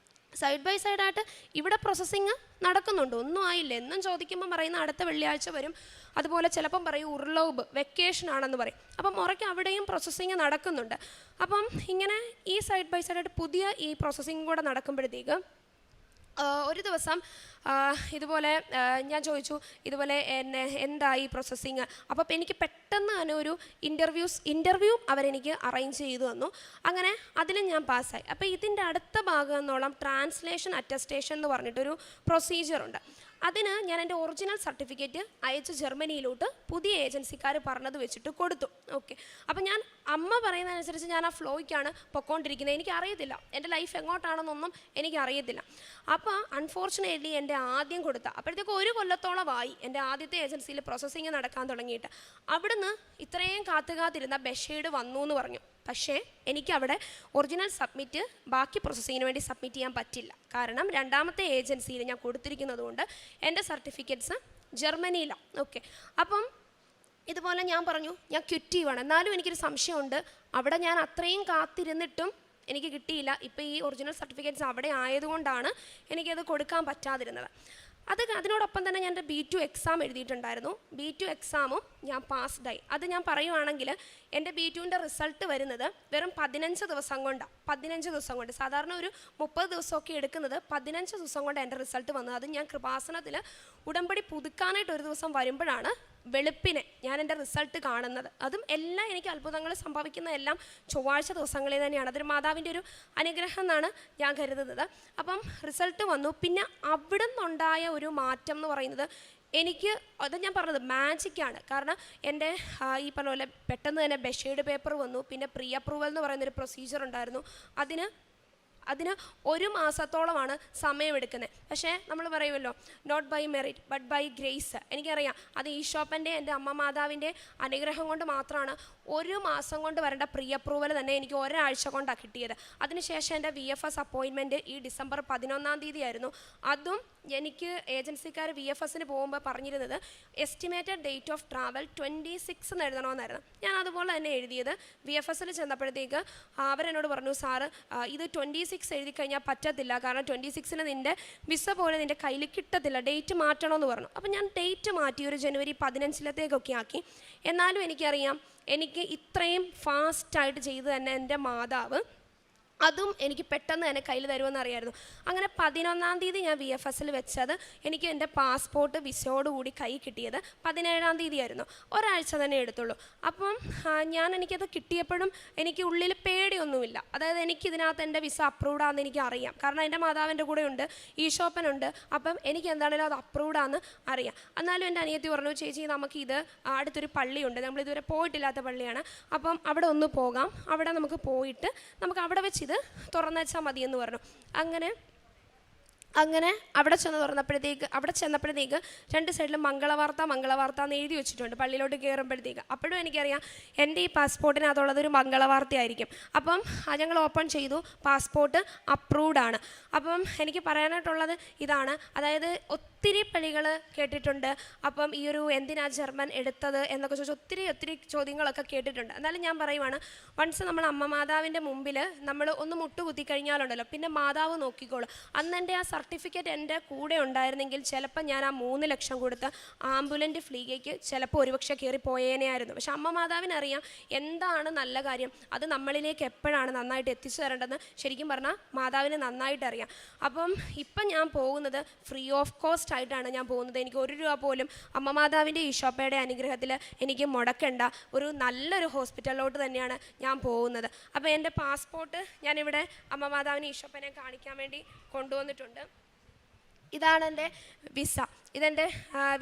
സൈഡ് ബൈ സൈഡായിട്ട് ഇവിടെ പ്രോസസ്സിങ് നടക്കുന്നുണ്ട്. ഒന്നും ആയില്ല എന്നും ചോദിക്കുമ്പോൾ പറയുന്ന അടുത്ത വെള്ളിയാഴ്ച വരും. അതുപോലെ ചിലപ്പം പറയും ഉർലോബ് വെക്കേഷൻ ആണെന്ന് പറയും. അപ്പം മുറയ്ക്ക് അവിടെയും പ്രോസസ്സിങ് നടക്കുന്നുണ്ട്. അപ്പം ഇങ്ങനെ ഈ സൈഡ് ബൈ സൈഡായിട്ട് പുതിയ ഈ പ്രോസസ്സിങ് കൂടെ നടക്കുമ്പോഴത്തേക്ക് ഒരു ദിവസം ഇതുപോലെ ഞാൻ ചോദിച്ചു, ഇതുപോലെ എന്തായി പ്രോസസ്സിങ്. അപ്പോൾ എനിക്ക് പെട്ടെന്ന് തന്നെ ഒരു ഇൻ്റർവ്യൂ അവരെനിക്ക് അറേഞ്ച് ചെയ്തു തന്നു. അങ്ങനെ അതിലും ഞാൻ പാസ്സായി. അപ്പോൾ ഇതിൻ്റെ അടുത്ത ഭാഗം എന്നോളം ട്രാൻസ്ലേഷൻ അറ്റസ്റ്റേഷൻ എന്ന് പറഞ്ഞിട്ടൊരു പ്രൊസീജിയറുണ്ട്. അതിന് ഞാൻ എൻ്റെ ഒറിജിനൽ സർട്ടിഫിക്കറ്റ് അയച്ച് ജർമ്മനിയിലോട്ട് പുതിയ ഏജൻസിക്കാർ പറഞ്ഞത് വെച്ചിട്ട് കൊടുത്തു. ഓക്കെ, അപ്പം ഞാൻ അമ്മ പറയുന്നതനുസരിച്ച് ഞാൻ ആ ഫ്ലോയ്ക്കാണ് പൊയ്ക്കൊണ്ടിരിക്കുന്നത്. എനിക്കറിയത്തില്ല എൻ്റെ ലൈഫ് എങ്ങോട്ടാണെന്നൊന്നും എനിക്കറിയത്തില്ല. അപ്പോൾ അൺഫോർച്ചുനേറ്റ്ലി എൻ്റെ ആദ്യം കൊടുത്ത അപ്പോഴത്തേക്ക് 1 കൊല്ലത്തോളമായി എൻ്റെ ആദ്യത്തെ ഏജൻസിയിൽ പ്രോസസ്സിങ് നടക്കാൻ തുടങ്ങിയിട്ട്. അവിടുന്ന് ഇത്രയും കാത്തിരുന്ന ബഷീഡ് വന്നു എന്ന് പറഞ്ഞു. പക്ഷേ എനിക്കവിടെ ഒറിജിനൽ സബ്മിറ്റ് ബാക്കി പ്രോസസ്സിങ്ങിന് വേണ്ടി സബ്മിറ്റ് ചെയ്യാൻ പറ്റില്ല. കാരണം രണ്ടാമത്തെ ഏജൻസിയിൽ ഞാൻ കൊടുത്തിരിക്കുന്നത് കൊണ്ട് എൻ്റെ സർട്ടിഫിക്കറ്റ്സ് ജർമ്മനിയിലാണ്. ഓക്കെ, അപ്പം ഇതുപോലെ ഞാൻ പറഞ്ഞു ഞാൻ ക്വിറ്റ് ചെയ്യുവാണ്. എന്നാലും എനിക്കൊരു സംശയമുണ്ട്, അവിടെ ഞാൻ അത്രയും കാത്തിരുന്നിട്ടും എനിക്ക് കിട്ടിയില്ല. ഇപ്പോൾ ഈ ഒറിജിനൽ സർട്ടിഫിക്കറ്റ്സ് അവിടെ ആയതുകൊണ്ടാണ് എനിക്കത് കൊടുക്കാൻ പറ്റാതിരുന്നത്. അതിനോടൊപ്പം തന്നെ ഞാൻ എൻ്റെ B2 എക്സാം എഴുതിയിട്ടുണ്ടായിരുന്നു. B2 എക്സാമും ഞാൻ പാസ്ഡായി. അത് ഞാൻ പറയുവാണെങ്കിൽ എൻ്റെ B2ൻ്റെ റിസൾട്ട് വരുന്നത് വെറും 15 ദിവസം കൊണ്ടാണ്. 15 ദിവസം കൊണ്ട്, സാധാരണ ഒരു 30 ദിവസമൊക്കെ എടുക്കുന്നത്, 15 ദിവസം കൊണ്ട് എൻ്റെ റിസൾട്ട് വന്നത്. അത് ഞാൻ കൃപാസനത്തിൽ ഉടമ്പടി പുതുക്കാനായിട്ട് ഒരു ദിവസം വരുമ്പോഴാണ് വെളുപ്പിനെ ഞാൻ എൻ്റെ റിസൾട്ട് കാണുന്നത്. അതും എല്ലാം എനിക്ക് അത്ഭുതങ്ങൾ സംഭവിക്കുന്ന എല്ലാം ചൊവ്വാഴ്ച ദിവസങ്ങളിൽ തന്നെയാണ്. അതൊരു മാതാവിൻ്റെ ഒരു അനുഗ്രഹം എന്നാണ് ഞാൻ കരുതുന്നത്. അപ്പം റിസൾട്ട് വന്നു. പിന്നെ അവിടെ നിന്നുണ്ടായ ഒരു മാറ്റം എന്ന് പറയുന്നത് എനിക്ക്, അത് ഞാൻ പറഞ്ഞത് മാജിക്കാണ്. കാരണം എൻ്റെ ഈ പറഞ്ഞ പോലെ പെട്ടെന്ന് തന്നെ ബഷീർഡ് പേപ്പർ വന്നു. പിന്നെ പ്രീ അപ്രൂവൽ എന്ന് പറയുന്നൊരു പ്രൊസീജിയർ ഉണ്ടായിരുന്നു. അതിന് 1 മാസത്തോളമാണ് സമയമെടുക്കുന്നത്. പക്ഷേ നമ്മൾ പറയുമല്ലോ not by merit but by grace. എനിക്കറിയാം അത് ഈശോപ്പൻ്റെ എൻ്റെ അമ്മ മാതാവിൻ്റെ അനുഗ്രഹം കൊണ്ട് മാത്രമാണ് 1 മാസം കൊണ്ട് വരേണ്ട പ്രീ അപ്രൂവൽ തന്നെ എനിക്ക് ഒരാഴ്ച കൊണ്ടാണ് കിട്ടിയത്. അതിനുശേഷം എൻ്റെ VFS അപ്പോയിൻമെൻറ്റ് ഈ ഡിസംബർ 11-ാം തീയതി ആയിരുന്നു. അതും എനിക്ക് ഏജൻസിക്കാർ VFSന് പോകുമ്പോൾ പറഞ്ഞിരുന്നത് എസ്റ്റിമേറ്റഡ് ഡേറ്റ് ഓഫ് ട്രാവൽ 26 എന്ന് എഴുതണമെന്നായിരുന്നു. ഞാൻ അതുപോലെ തന്നെ എഴുതിയത്. VFSൽ ചെന്നപ്പോഴത്തേക്ക് അവരെന്നോട് പറഞ്ഞു, സാറ് ഇത് 26 എഴുതി കഴിഞ്ഞാൽ പറ്റത്തില്ല, കാരണം 26-ന് നിൻ്റെ വിസ പോലെ നിൻ്റെ കയ്യിൽ കിട്ടത്തില്ല, ഡേറ്റ് മാറ്റണമെന്ന് പറഞ്ഞു. അപ്പം ഞാൻ ഡേറ്റ് മാറ്റി ഒരു ജനുവരി 15-ലേക്കൊക്കെ ആക്കി. എന്നാലും എനിക്കറിയാം എനിക്ക് ഇത്രയും ഫാസ്റ്റായിട്ട് ചെയ്ത് തന്നെ എൻ്റെ മാതാവ് അതും എനിക്ക് പെട്ടെന്ന് തന്നെ കയ്യിൽ തരുമെന്ന് അറിയായിരുന്നു. അങ്ങനെ 11-ാം തീയതി ഞാൻ VFSൽ വെച്ചത് എനിക്ക് എൻ്റെ പാസ്പോർട്ട് വിസയോടുകൂടി കൈ കിട്ടിയത് 17-ാം തീയതി ആയിരുന്നു. ഒരാഴ്ച തന്നെ എടുത്തുള്ളൂ. അപ്പം എനിക്കത് കിട്ടിയപ്പോഴും എനിക്ക് ഉള്ളിൽ പേടിയൊന്നുമില്ല. അതായത് എനിക്കിതിനകത്ത് എൻ്റെ വിസ അപ്രൂവ്ഡ് ആണെന്ന് എനിക്ക് അറിയാം. കാരണം എൻ്റെ മാതാവിൻ്റെ കൂടെ ഉണ്ട്, ഈശോപ്പനുണ്ട്. അപ്പം എനിക്ക് എന്താണെങ്കിലും അത് അപ്രൂവ്ഡ് ആണെന്ന് അറിയാം. എന്നാലും എൻ്റെ അനിയത്തി പറഞ്ഞു, ചേച്ചി നമുക്കിത് അടുത്തൊരു പള്ളിയുണ്ട്, നമ്മളിതുവരെ പോയിട്ടില്ലാത്ത പള്ളിയാണ്, അപ്പം അവിടെ ഒന്ന് പോകാം, അവിടെ നമുക്ക് പോയിട്ട് നമുക്ക് അവിടെ വെച്ച് ഇത് തുറന്നു വെച്ചാൽ മതിയെന്ന് പറഞ്ഞു. അങ്ങനെ അവിടെ ചെന്നപ്പോഴത്തേക്ക് 2 സൈഡിലും മംഗളവാർത്ത എന്ന് എഴുതി വെച്ചിട്ടുണ്ട് പള്ളിയിലോട്ട് കയറുമ്പോഴത്തേക്ക്. അപ്പോഴും എനിക്കറിയാം എൻ്റെ ഈ പാസ്പോർട്ടിനകത്തുള്ളതൊരു മംഗളവാർത്തയായിരിക്കും. അപ്പം ഞങ്ങൾ ഓപ്പൺ ചെയ്തു, പാസ്പോർട്ട് അപ്രൂവ്ഡ് ആണ്. അപ്പം എനിക്ക് പറയാനായിട്ടുള്ളത് ഇതാണ്, അതായത് ഒത്തിരി പള്ളികൾ കേട്ടിട്ടുണ്ട്. അപ്പം ഈ ഒരു എന്തിനാ ജർമ്മൻ എടുത്തത് എന്നൊക്കെ ചോദിച്ചാൽ ഒത്തിരി ചോദ്യങ്ങളൊക്കെ കേട്ടിട്ടുണ്ട്. എന്നാലും ഞാൻ പറയുവാണ്, വൺസ് നമ്മൾ അമ്മ മാതാവിൻ്റെ മുമ്പിൽ നമ്മൾ ഒന്ന് മുട്ടുകുത്തി കഴിഞ്ഞാലുണ്ടല്ലോ, പിന്നെ മാതാവ് നോക്കിക്കോളും. അന്ന് എൻ്റെ ആ സർട്ടിഫിക്കറ്റ് എൻ്റെ കൂടെ ഉണ്ടായിരുന്നെങ്കിൽ ചിലപ്പോൾ ഞാൻ ആ 3 ലക്ഷം കൊടുത്ത് ആംബുലൻറ്റ് ഫ്ലീഗയ്ക്ക് ചിലപ്പോൾ ഒരുപക്ഷെ കയറി പോയേനെയായിരുന്നു. പക്ഷെ അമ്മ മാതാവിനറിയാം എന്താണ് നല്ല കാര്യം, അത് നമ്മളിലേക്ക് എപ്പോഴാണ് നന്നായിട്ട് എത്തിച്ചു തരേണ്ടതെന്ന് ശരിക്കും പറഞ്ഞാൽ മാതാവിന് നന്നായിട്ട് അറിയാം. അപ്പം ഇപ്പം ഞാൻ പോകുന്നത് ഫ്രീ ഓഫ് കോസ്റ്റ് ആയിട്ടാണ് ഞാൻ പോകുന്നത്. എനിക്ക് 1 രൂപ പോലും അമ്മ മാതാവിൻ്റെ ഈശോപ്പയുടെ അനുഗ്രഹത്തിൽ എനിക്ക് മുടക്കേണ്ട ഒരു നല്ലൊരു ഹോസ്പിറ്റലിലോട്ട് തന്നെയാണ് ഞാൻ പോകുന്നത്. അപ്പോൾ എൻ്റെ പാസ്പോർട്ട് ഞാനിവിടെ അമ്മ മാതാവിന് ഈശോപ്പനെ കാണിക്കാൻ വേണ്ടി കൊണ്ടുവന്നിട്ടുണ്ട്. ഇതാണ് എൻ്റെ വിസ. ഇതെൻ്റെ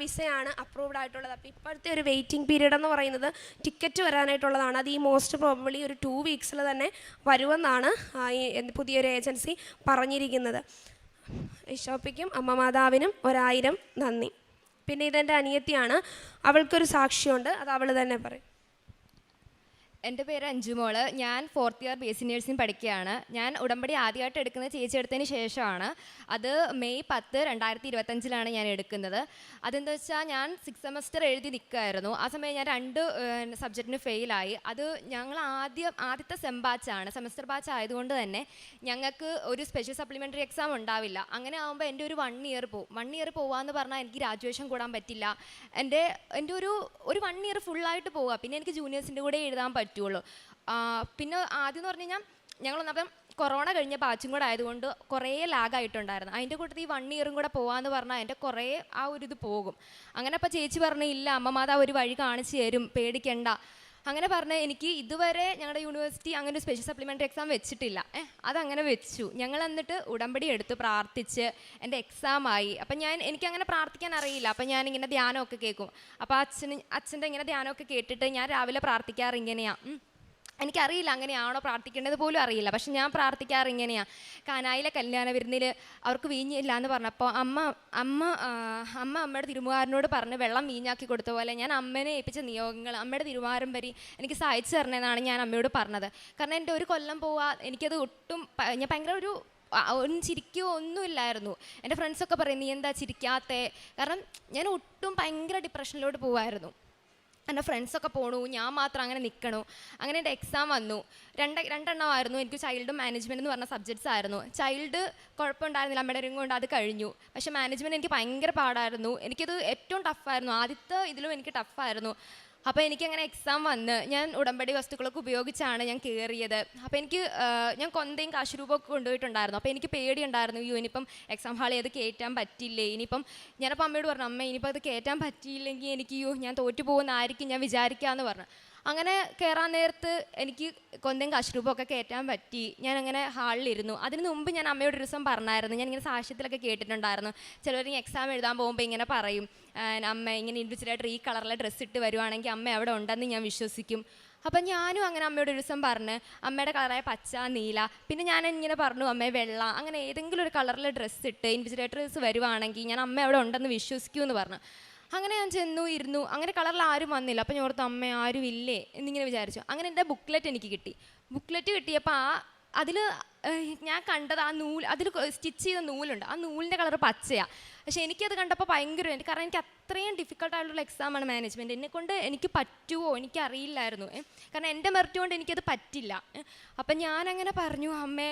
വിസയാണ് അപ്രൂവ്ഡ് ആയിട്ടുള്ളത്. അപ്പോൾ ഇപ്പോഴത്തെ ഒരു വെയിറ്റിംഗ് പീരീഡ് എന്ന് പറയുന്നത് ടിക്കറ്റ് വരാനായിട്ടുള്ളതാണ്. അത് ഈ മോസ്റ്റ് പ്രോബബ്ലി ഒരു 2 വീക്സിൽ തന്നെ വരുമെന്നാണ് ഈ പുതിയൊരു ഏജൻസി പറഞ്ഞിരിക്കുന്നത്. ഈശോപ്പയ്ക്കും അമ്മ മാതാവിനും 1000 നന്ദി. പിന്നെ ഇതെൻ്റെ അനിയത്തിയാണ്, അവൾക്കൊരു സാക്ഷ്യമുണ്ട്, അത് അവൾ തന്നെ പറയും. എൻ്റെ പേര് അഞ്ജുമോള്. ഞാൻ 4th ഇയർ BSc നഴ്സിംഗ് പഠിക്കുകയാണ്. ഞാൻ ഉടമ്പടി ആദ്യമായിട്ട് എടുക്കുന്നത് ചേച്ചി എടുത്തതിന് ശേഷമാണ്. അത് മെയ് 10, 2025 ഞാൻ എടുക്കുന്നത്. അതെന്താ വെച്ചാൽ ഞാൻ 6th സെമസ്റ്റർ എഴുതി നിൽക്കുമായിരുന്നു. ആ സമയം ഞാൻ 2 സബ്ജക്റ്റിന് ഫെയിലായി. അത് ഞങ്ങൾ ആദ്യത്തെ സെമസ്റ്റർ ബാച്ച് ആയതുകൊണ്ട് തന്നെ ഞങ്ങൾക്ക് ഒരു സ്പെഷ്യൽ സപ്ലിമെൻ്ററി എക്സാം ഉണ്ടാവില്ല. അങ്ങനെ ആകുമ്പോൾ എൻ്റെ ഒരു 1 ഇയർ പോകും. 1 ഇയർ പോകാമെന്ന് പറഞ്ഞാൽ എനിക്ക് ഗ്രാജുവേഷൻ കൂടാൻ പറ്റില്ല. എൻ്റെ ഒരു 1 ഇയർ ഫുള്ളായിട്ട് പോവുക. പിന്നെ എനിക്ക് ജൂനിയേഴ്സിൻ്റെ കൂടെ എഴുതാൻ പറ്റുള്ളൂ. പിന്നെ ആദ്യം എന്ന് പറഞ്ഞു കഴിഞ്ഞാൽ ഞങ്ങളൊന്നപ്പം കൊറോണ കഴിഞ്ഞ ബാച്ചും കൂടെ ആയതുകൊണ്ട് കുറേ ലാഗായിട്ടുണ്ടായിരുന്നു. അതിൻ്റെ കൂട്ടത്തിൽ ഈ 1 ഇയറും കൂടെ പോകാമെന്ന് പറഞ്ഞാൽ എൻ്റെ കുറേ ആ ഒരു ഇത് പോകും. അങ്ങനെ അപ്പോൾ ചേച്ചി പറഞ്ഞു, ഇല്ല അമ്മ മാതാവ് ഒരു വഴി കാണിച്ചു തരും, പേടിക്കണ്ട. അങ്ങനെ പറഞ്ഞ് എനിക്ക് ഇതുവരെ ഞങ്ങളുടെ യൂണിവേഴ്സിറ്റി അങ്ങനെ ഒരു സ്പെഷ്യൽ സപ്ലിമെൻ്ററി എക്സാം വെച്ചിട്ടില്ല. അതങ്ങനെ വെച്ചു. ഞങ്ങൾ എന്നിട്ട് ഉടമ്പടി എടുത്ത് പ്രാർത്ഥിച്ച് എൻ്റെ എക്സാമായി. അപ്പം എനിക്കങ്ങനെ പ്രാർത്ഥിക്കാൻ അറിയില്ല. അപ്പം ഞാനിങ്ങനെ ധ്യാനമൊക്കെ കേൾക്കും. അപ്പോൾ അച്ഛൻ്റെ ഇങ്ങനെ ധ്യാനമൊക്കെ കേട്ടിട്ട് ഞാൻ രാവിലെ പ്രാർത്ഥിക്കാറ് ഇങ്ങനെയാണ്. എനിക്കറിയില്ല അങ്ങനെയാണോ പ്രാർത്ഥിക്കേണ്ടത് പോലും അറിയില്ല. പക്ഷെ ഞാൻ പ്രാർത്ഥിക്കാറ് ഇങ്ങനെയാണ്. കാനായിലെ കല്യാണ വിരുന്നിൽ അവർക്ക് വീഞ്ഞില്ല എന്ന് പറഞ്ഞപ്പോൾ അമ്മയുടെ തിരുമുകാരനോട് പറഞ്ഞ് വെള്ളം വീഞ്ഞാക്കി കൊടുത്ത പോലെ ഞാൻ അമ്മേനെ ഏൽപ്പിച്ച നിയോഗങ്ങൾ അമ്മയുടെ തിരുമുകാരം വരി എനിക്ക് സഹായിച്ചു തരണമെന്നാണ് ഞാൻ അമ്മയോട് പറഞ്ഞത്. കാരണം എൻ്റെ ഒരു കൊല്ലം പോവാ എനിക്കത് ഒട്ടും ഞാൻ ഭയങ്കര ഒരു ഒന്നും ചിരിക്കുകയോ ഒന്നുമില്ലായിരുന്നു. എൻ്റെ ഫ്രണ്ട്സൊക്കെ പറയും നീ എന്താ ചിരിക്കാത്തേ, കാരണം ഞാൻ ഒട്ടും ഭയങ്കര ഡിപ്രഷനിലോട്ട് പോകുമായിരുന്നു. എൻ്റെ ഫ്രണ്ട്സൊക്കെ പോണു, ഞാൻ മാത്രം അങ്ങനെ നിൽക്കണു. അങ്ങനെ എൻ്റെ എക്സാം വന്നു. രണ്ടെണ്ണമായിരുന്നു. എനിക്ക് ചൈൽഡും മാനേജ്മെൻറ്റ് എന്ന് പറഞ്ഞ സബ്ജക്ട്സ് ആയിരുന്നു. ചൈൽഡ് കുഴപ്പമുണ്ടായിരുന്നില്ല, അമ്മയുടെ ഒരു കൊണ്ട് അത് കഴിഞ്ഞു. പക്ഷേ മാനേജ്മെൻറ്റ് എനിക്ക് ഭയങ്കര പാടായിരുന്നു. എനിക്കത് ഏറ്റവും ടഫായിരുന്നു. ആദ്യത്തെ ഇതിലും എനിക്ക് ടഫായിരുന്നു. അപ്പോൾ എനിക്കങ്ങനെ എക്സാം വന്ന് ഞാൻ ഉടമ്പടി വസ്തുക്കളൊക്കെ ഉപയോഗിച്ചാണ് ഞാൻ കയറിയത്. അപ്പോൾ എനിക്ക് ഞാൻ കൊന്തയും കാശുരൂപമൊക്കെ കൊണ്ടുപോയിട്ടുണ്ടായിരുന്നു. അപ്പോൾ എനിക്ക് പേടിയുണ്ടായിരുന്നു, അയ്യോ ഇനിയിപ്പം എക്സാം ഹാളിൽ അത് കയറ്റാൻ പറ്റില്ലേ, ഇനിയിപ്പം ഞാനപ്പോൾ അമ്മയോട് പറഞ്ഞു അമ്മ ഇനിയിപ്പോൾ അത് കയറ്റാൻ പറ്റിയില്ലെങ്കിൽ എനിക്ക് ഞാൻ തോറ്റു പോകുന്നതായിരിക്കും ഞാൻ വിചാരിക്കാമെന്ന് പറഞ്ഞു. അങ്ങനെ കയറാൻ നേരത്ത് എനിക്ക് കൊന്തയും കാശുരൂപമൊക്കെ കയറ്റാൻ പറ്റി. ഞാൻ അങ്ങനെ ഹാളിലിരുന്നു. അതിന് മുമ്പ് ഞാൻ അമ്മയോട് ഒരു ദിവസം പറഞ്ഞായിരുന്നു, ഞാനിങ്ങനെ സാക്ഷ്യത്തിലൊക്കെ കേട്ടിട്ടുണ്ടായിരുന്നു, ചിലവർ എക്സാം എഴുതാൻ പോകുമ്പോൾ ഇങ്ങനെ പറയും അമ്മ ഇങ്ങനെ ഇൻഡിവിജ്വലായിട്ട് ഈ കളറിലെ ഡ്രസ്സ് ഇട്ട് വരുവാണെങ്കിൽ അമ്മ അവിടെ ഉണ്ടെന്ന് ഞാൻ വിശ്വസിക്കും. അപ്പം ഞാനും അങ്ങനെ അമ്മയോട് ഒരു ദിവസം പറഞ്ഞ് അമ്മയുടെ കളറായ പച്ച, നീല, പിന്നെ ഞാൻ ഇങ്ങനെ പറഞ്ഞു അമ്മയെ വെള്ള, അങ്ങനെ ഏതെങ്കിലും ഒരു കളറിലെ ഡ്രസ്സ് ഇട്ട് ഇൻഡിവിജ്വലായിട്ട് ഡ്രസ്സ് വരുവാണെങ്കിൽ ഞാൻ അമ്മ അവിടെ ഉണ്ടെന്ന് വിശ്വസിക്കുമെന്ന് പറഞ്ഞു. അങ്ങനെ ഞാൻ ചെന്നു ഇരുന്നു. അങ്ങനെ കളറിൽ ആരും വന്നില്ല. അപ്പം ഞാൻ ഓർത്ത് അമ്മ ആരും ഇല്ലേ എന്നിങ്ങനെ വിചാരിച്ചു. അങ്ങനെ എൻ്റെ ബുക്ക്ലെറ്റ് എനിക്ക് കിട്ടി. ബുക്ക്ലെറ്റ് കിട്ടിയപ്പോൾ അതിൽ ഞാൻ കണ്ടത് ആ നൂൽ, അതിൽ സ്റ്റിച്ച് ചെയ്ത നൂലുണ്ട്, ആ നൂലിൻ്റെ കളർ പച്ചയാണ്. പക്ഷേ എനിക്കത് കണ്ടപ്പോൾ ഭയങ്കര, കാരണം എനിക്ക് അത്രയും ഡിഫിക്കൽട്ടായിട്ടുള്ള എക്സാമാണ് മാനേജ്മെൻറ്റ്. എന്നെക്കൊണ്ട് എനിക്ക് പറ്റുമോ എനിക്കറിയില്ലായിരുന്നു, കാരണം എൻ്റെ മെറിറ്റ് കൊണ്ട് എനിക്കത് പറ്റില്ല. അപ്പം ഞാനങ്ങനെ പറഞ്ഞു അമ്മേ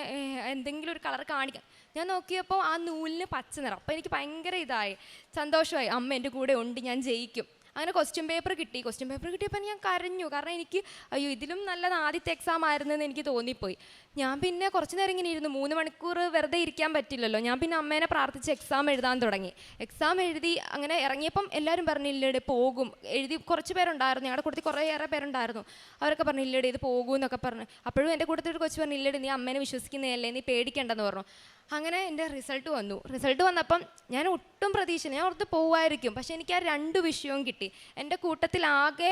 എന്തെങ്കിലും ഒരു കളർ കാണിക്കാം. ഞാൻ നോക്കിയപ്പോൾ ആ നൂലിന് പച്ച നിറം. അപ്പോൾ എനിക്ക് ഭയങ്കര ഇതായി, സന്തോഷമായി, അമ്മ എൻ്റെ കൂടെ ഉണ്ട്, ഞാൻ ജയിക്കും. അങ്ങനെ ക്വസ്റ്റ്യൻ പേപ്പർ കിട്ടിയപ്പോൾ ഞാൻ കരഞ്ഞു. കാരണം എനിക്ക് അയ്യോ ഇതിലും നല്ലത് ആദ്യത്തെ എക്സാം ആയിരുന്നെന്ന് എനിക്ക് തോന്നിപ്പോയി. ഞാൻ പിന്നെ കുറച്ച് നേരം ഇങ്ങനെ ഇരുന്നു. 3 മണിക്കൂർ വെറുതെ ഇരിക്കാൻ പറ്റില്ലല്ലോ. ഞാൻ പിന്നെ അമ്മേനെ പ്രാർത്ഥിച്ച് എക്സാം എഴുതാൻ തുടങ്ങി. എക്സാം എഴുതി അങ്ങനെ ഇറങ്ങിയപ്പം എല്ലാവരും പറഞ്ഞു ഇല്ലടെ പോകും. എഴുതി കുറച്ച് പേരുണ്ടായിരുന്നു, ഞങ്ങളുടെ കൂട്ടത്തിൽ കുറേയേറെ പേരുണ്ടായിരുന്നു. അവരൊക്കെ പറഞ്ഞു ഇല്ലടെ ഇത് പോകും എന്നൊക്കെ പറഞ്ഞു. അപ്പോഴും എൻ്റെ കൂട്ടത്തിൽ ഒരു കൊച്ചു പറഞ്ഞു ഇല്ലടെ നീ അമ്മേനെ വിശ്വസിക്കുന്നതല്ലേ, നീ പേടിക്കേണ്ടെന്ന് പറഞ്ഞു. അങ്ങനെ എൻ്റെ റിസൾട്ട് വന്നപ്പം ഞാൻ ഒട്ടും പ്രതീക്ഷ, ഞാൻ ഓർത്ത് പോവായിരിക്കും. പക്ഷെ എനിക്ക് ആ 2 വിഷയവും കിട്ടി. എൻ്റെ കൂട്ടത്തിൽ ആകെ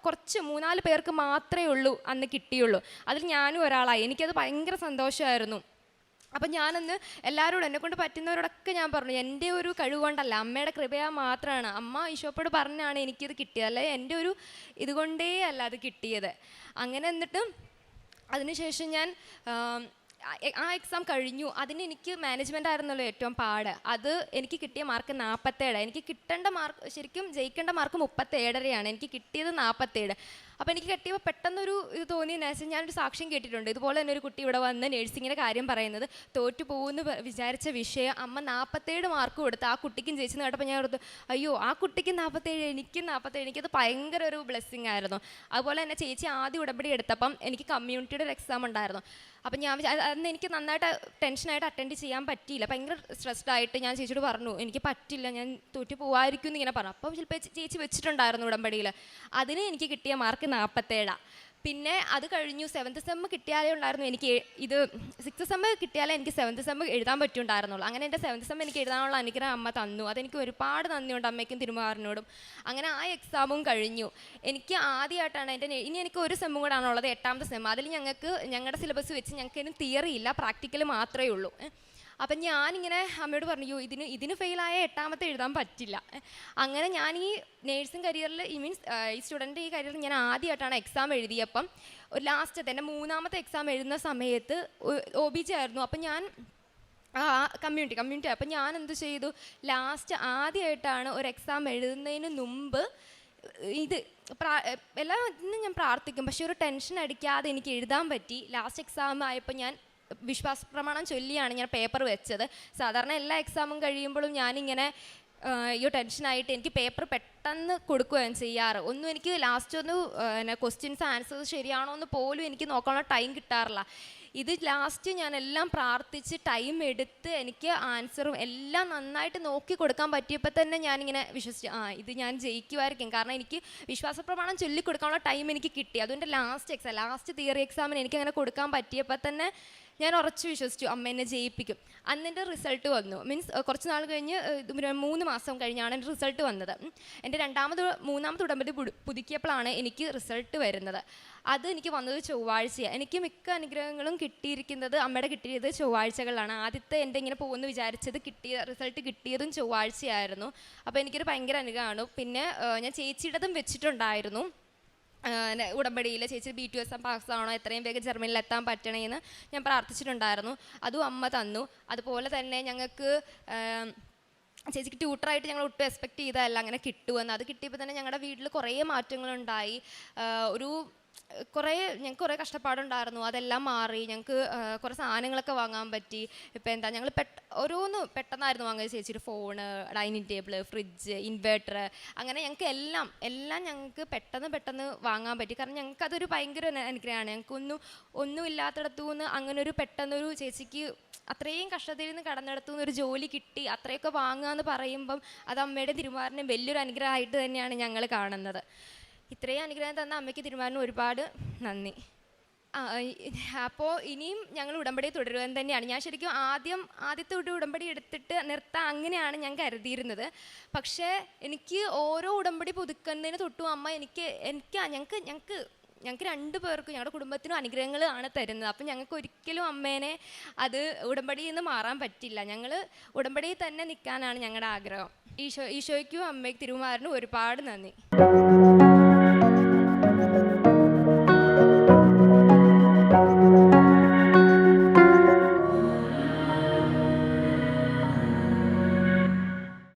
കുറച്ച് 3-4 പേർക്ക് മാത്രമേ ഉള്ളൂ അന്ന് കിട്ടിയുള്ളൂ. അതിൽ ഞാനും ഒരാളായി. എനിക്കത് ഭയങ്കര സന്തോഷമായിരുന്നു. അപ്പം ഞാനന്ന് എല്ലാവരോടും എന്നെക്കൊണ്ട് പറ്റുന്നവരോടൊക്കെ ഞാൻ പറഞ്ഞു എൻ്റെ ഒരു കഴിവ് കൊണ്ടല്ല, അമ്മയുടെ കൃപയാ മാത്രമാണ്. അമ്മ ഈശോയോട് പറഞ്ഞാണ് എനിക്കിത് കിട്ടിയത്, അല്ലെ എൻ്റെ ഒരു ഇതുകൊണ്ടേ അല്ല അത് കിട്ടിയത്. അങ്ങനെ എന്നിട്ട് അതിനുശേഷം ഞാൻ ആ എക്സാം കഴിഞ്ഞു. അതിന് എനിക്ക് മാനേജ്മെൻ്റ് ആയിരുന്നല്ലോ ഏറ്റവും പാട്. അത് എനിക്ക് കിട്ടിയ മാർക്ക് 47. എനിക്ക് കിട്ടേണ്ട മാർക്ക്, ശരിക്കും ജയിക്കേണ്ട മാർക്ക് 37യാണ്, എനിക്ക് കിട്ടിയത് 47. അപ്പോൾ എനിക്ക് കിട്ടിയപ്പോൾ പെട്ടെന്നൊരു ഇത് തോന്നിയെന്ന് വെച്ചാൽ ഞാനൊരു സാക്ഷ്യം കേട്ടിട്ടുണ്ട്. ഇതുപോലെ തന്നെ ഒരു കുട്ടി ഇവിടെ വന്ന് നേഴ്സിങ്ങിൻ്റെ കാര്യം പറയുന്നത്, തോറ്റു പോകുമെന്ന് വിചാരിച്ച വിഷയം അമ്മ 47 മാർക്ക് കൊടുത്ത് ആ കുട്ടിക്കും ജയിച്ചെന്ന് കേട്ടപ്പോൾ ഞാൻ ഓർത്തു അയ്യോ ആ കുട്ടിക്ക് 47, എനിക്കും 47. എനിക്കത് ഭയങ്കര ഒരു ബ്ലെസ്സിങ് ആയിരുന്നു. അതുപോലെ തന്നെ ചേച്ചി ആദ്യം ഉടമ്പടി എടുത്തപ്പം എനിക്ക് കമ്മ്യൂണിറ്റിയുടെ ഒരു എക്സാം ഉണ്ടായിരുന്നു. അപ്പം ഞാൻ അന്ന് എനിക്ക് നന്നായിട്ട് ടെൻഷനായിട്ട് അറ്റൻഡ് ചെയ്യാൻ പറ്റിയില്ല. ഭയങ്കര സ്ട്രെസ്ഡ് ആയിട്ട് ഞാൻ ചേച്ചിയോട് പറഞ്ഞു എനിക്ക് പറ്റില്ല, ഞാൻ തോറ്റു പോവായിരിക്കും എന്നിങ്ങനെ പറഞ്ഞു. അപ്പോൾ ചിലപ്പോൾ ചേച്ചി വെച്ചിട്ടുണ്ടായിരുന്നു ഉടമ്പടിയിൽ. അതിന് എനിക്ക് കിട്ടിയ മാർക്ക് 47. പിന്നെ അത് കഴിഞ്ഞു 7th സെം കിട്ടിയാലേ ഉണ്ടായിരുന്നു എനിക്ക് ഇത് 6th സെം കിട്ടിയാലേ എനിക്ക് 7th സെം എഴുതാൻ പറ്റുണ്ടായിരുന്നുള്ളൂ. അങ്ങനെ എൻ്റെ 7th സെം എനിക്ക് എഴുതാനുള്ള അനുഗ്രഹം അമ്മ തന്നു. അതെനിക്ക് ഒരുപാട് നന്ദിയുണ്ട് അമ്മയ്ക്കും തിരുമാറിനോടും. അങ്ങനെ ആ എക്സാമും കഴിഞ്ഞു. എനിക്ക് ആദ്യമായിട്ടാണ് ഇനി എനിക്ക് ഒരു സെമ്മും കൂടെ ആണുള്ളത്, 8ാമത്തെ സെം. അതിൽ ഞങ്ങളുടെ സിലബസ് വെച്ച് ഞങ്ങൾക്ക് തിയറി ഇല്ല, പ്രാക്ടിക്കൽ മാത്രമേ ഉള്ളൂ. അപ്പം ഞാനിങ്ങനെ അമ്മയോട് പറഞ്ഞു ഇതിന് ഫെയിലായ 8ാമത്തെ എഴുതാൻ പറ്റില്ല. അങ്ങനെ ഞാൻ ഈ നേഴ്സിംഗ് കരിയറിൽ ഈ സ്റ്റുഡൻ്റ് ഈ കരിയറിൽ ഞാൻ ആദ്യമായിട്ടാണ് എക്സാം എഴുതിയപ്പം ഒരു ലാസ്റ്റത്തെ എൻ്റെ 3ാമത്തെ എക്സാം എഴുതുന്ന സമയത്ത് OBJ ആയിരുന്നു. അപ്പം ഞാൻ കമ്മ്യൂണിറ്റി അപ്പം ഞാൻ എന്ത് ചെയ്തു, ലാസ്റ്റ് ആദ്യമായിട്ടാണ് ഒരു എക്സാം എഴുതുന്നതിന് മുമ്പ് ഇന്നും ഞാൻ പ്രാർത്ഥിക്കും, പക്ഷെ ഒരു ടെൻഷൻ അടിക്കാതെ എനിക്ക് എഴുതാൻ പറ്റി. ലാസ്റ്റ് എക്സാം ആയപ്പോൾ ഞാൻ വിശ്വാസ പ്രമാണം ചൊല്ലിയാണ് ഞാൻ പേപ്പർ വെച്ചത്. സാധാരണ എല്ലാ എക്സാമും കഴിയുമ്പോഴും ഞാനിങ്ങനെ ടെൻഷനായിട്ട് എനിക്ക് പേപ്പർ പെട്ടെന്ന് കൊടുക്കുകയാണ് ചെയ്യാറ്. എനിക്ക് ലാസ്റ്റ് ക്വസ്റ്റ്യൻസ് ആൻസേഴ്സ് ശരിയാണോ എന്ന് പോലും എനിക്ക് നോക്കാനുള്ള ടൈം കിട്ടാറില്ല. ഇത് ലാസ്റ്റ് ഞാൻ എല്ലാം പ്രാർത്ഥിച്ച് ടൈം എടുത്ത് എനിക്ക് ആൻസറും എല്ലാം നന്നായിട്ട് നോക്കി കൊടുക്കാൻ പറ്റിയപ്പോൾ തന്നെ ഞാനിങ്ങനെ വിശ്വസിച്ചു ഇത് ഞാൻ ജയിക്കുമായിരിക്കും. കാരണം എനിക്ക് വിശ്വാസപ്രമാണം ചൊല്ലിക്കൊടുക്കാനുള്ള ടൈം എനിക്ക് കിട്ടി. അതുകൊണ്ട് ലാസ്റ്റ് തിയറി എക്സാമിന് എനിക്കങ്ങനെ കൊടുക്കാൻ പറ്റിയപ്പോൾ തന്നെ ഞാൻ ഉറച്ചു വിശ്വസിച്ചു അമ്മ എന്നെ ജയിപ്പിക്കും. അന്നെൻ്റെ റിസൾട്ട് വന്നു. കുറച്ച് നാൾ കഴിഞ്ഞ് 3 മാസം കഴിഞ്ഞാണ് എൻ്റെ റിസൾട്ട് വന്നത്. എൻ്റെ 3ാമത്തെ ഉടമ്പടി പുതുക്കിയപ്പോഴാണ് എനിക്ക് റിസൾട്ട് വരുന്നത്. അത് എനിക്ക് വന്നത് ചൊവ്വാഴ്ചയാണ്. എനിക്ക് മിക്ക അനുഗ്രഹങ്ങളും കിട്ടിയിരിക്കുന്നത് അമ്മയുടെ കിട്ടിയത് ചൊവ്വാഴ്ചകളിലാണ്. ആദ്യത്തെ എൻ്റെ ഇങ്ങനെ പോകുമെന്ന് വിചാരിച്ചത് റിസൾട്ട് കിട്ടിയതും ചൊവ്വാഴ്ചയായിരുന്നു. അപ്പോൾ എനിക്കൊരു ഭയങ്കര അനുഗ്രഹമാണ്. പിന്നെ ഞാൻ ചേച്ചിയുടേതും വെച്ചിട്ടുണ്ടായിരുന്നു. ഉടമ്പടിയിൽ ചേച്ചി BTS പാസ്സാവണോ, എത്രയും വേഗം ജർമ്മനിയിൽ എത്താൻ പറ്റണേന്ന് ഞാൻ പ്രാർത്ഥിച്ചിട്ടുണ്ടായിരുന്നു. അതും അമ്മ തന്നു. അതുപോലെ തന്നെ ഞങ്ങൾക്ക് ചേച്ചിക്ക് ട്യൂട്ടറായിട്ട് ഞങ്ങൾ ഒട്ടും എക്സ്പെക്ട് ചെയ്തതല്ല അങ്ങനെ കിട്ടുമെന്ന്. അത് കിട്ടിയപ്പോൾ തന്നെ ഞങ്ങളുടെ വീട്ടിൽ കുറേ മാറ്റങ്ങളുണ്ടായി. ഞങ്ങൾക്ക് കുറേ കഷ്ടപ്പാടുണ്ടായിരുന്നു, അതെല്ലാം മാറി. ഞങ്ങൾക്ക് കുറേ സാധനങ്ങളൊക്കെ വാങ്ങാൻ പറ്റി. ഇപ്പോൾ എന്താ ഞങ്ങൾ ഓരോന്ന് പെട്ടെന്നായിരുന്നു വാങ്ങിയത്. ചേച്ചിയുടെ phone, dining table, fridge, inverter, അങ്ങനെ ഞങ്ങൾക്ക് എല്ലാം ഞങ്ങൾക്ക് പെട്ടെന്ന് വാങ്ങാൻ പറ്റി. കാരണം ഞങ്ങൾക്ക് അതൊരു ഭയങ്കര അനുഗ്രഹമാണ്. ഒന്നും ഇല്ലാത്തിടത്തു നിന്ന് അങ്ങനെ ഒരു പെട്ടെന്നൊരു ചേച്ചിക്ക് അത്രയും കഷ്ടതയിൽ നിന്ന് കടന്നിടത്തു നിന്ന് ഒരു ജോലി കിട്ടി, അത്രയൊക്കെ വാങ്ങുക എന്ന് പറയുമ്പം അത് അമ്മയുടെ തിരുമാറിന് വലിയൊരു അനുഗ്രഹമായിട്ട് തന്നെയാണ് ഞങ്ങൾ കാണുന്നത്. ഇത്രയും അനുഗ്രഹം തന്ന അമ്മയ്ക്ക് തിരുമാറിന് ഒരുപാട് നന്ദി. അപ്പോൾ ഇനിയും ഞങ്ങൾ ഉടമ്പടി തുടരുവാൻ തന്നെയാണ്. ഞാൻ ശരിക്കും ആദ്യത്തെ ഉടമ്പടി എടുത്തിട്ട് നിർത്താൻ അങ്ങനെയാണ് ഞാൻ കരുതിയിരുന്നത്. പക്ഷേ എനിക്ക് ഓരോ ഉടമ്പടി പുതുക്കുന്നതിന് തൊട്ടും അമ്മ ഞങ്ങൾക്ക് 2 പേർക്കും ഞങ്ങളുടെ കുടുംബത്തിനും അനുഗ്രഹങ്ങളാണ് തരുന്നത്. അപ്പം ഞങ്ങൾക്ക് ഒരിക്കലും അമ്മേനെ അത് ഉടമ്പടിയിൽ നിന്ന് മാറാൻ പറ്റില്ല. ഞങ്ങൾ ഉടമ്പടിയിൽ തന്നെ നിൽക്കാനാണ് ഞങ്ങളുടെ ആഗ്രഹം. ഈശോയ്ക്കും അമ്മയ്ക്ക് തിരുമാറിനും ഒരുപാട് നന്ദി.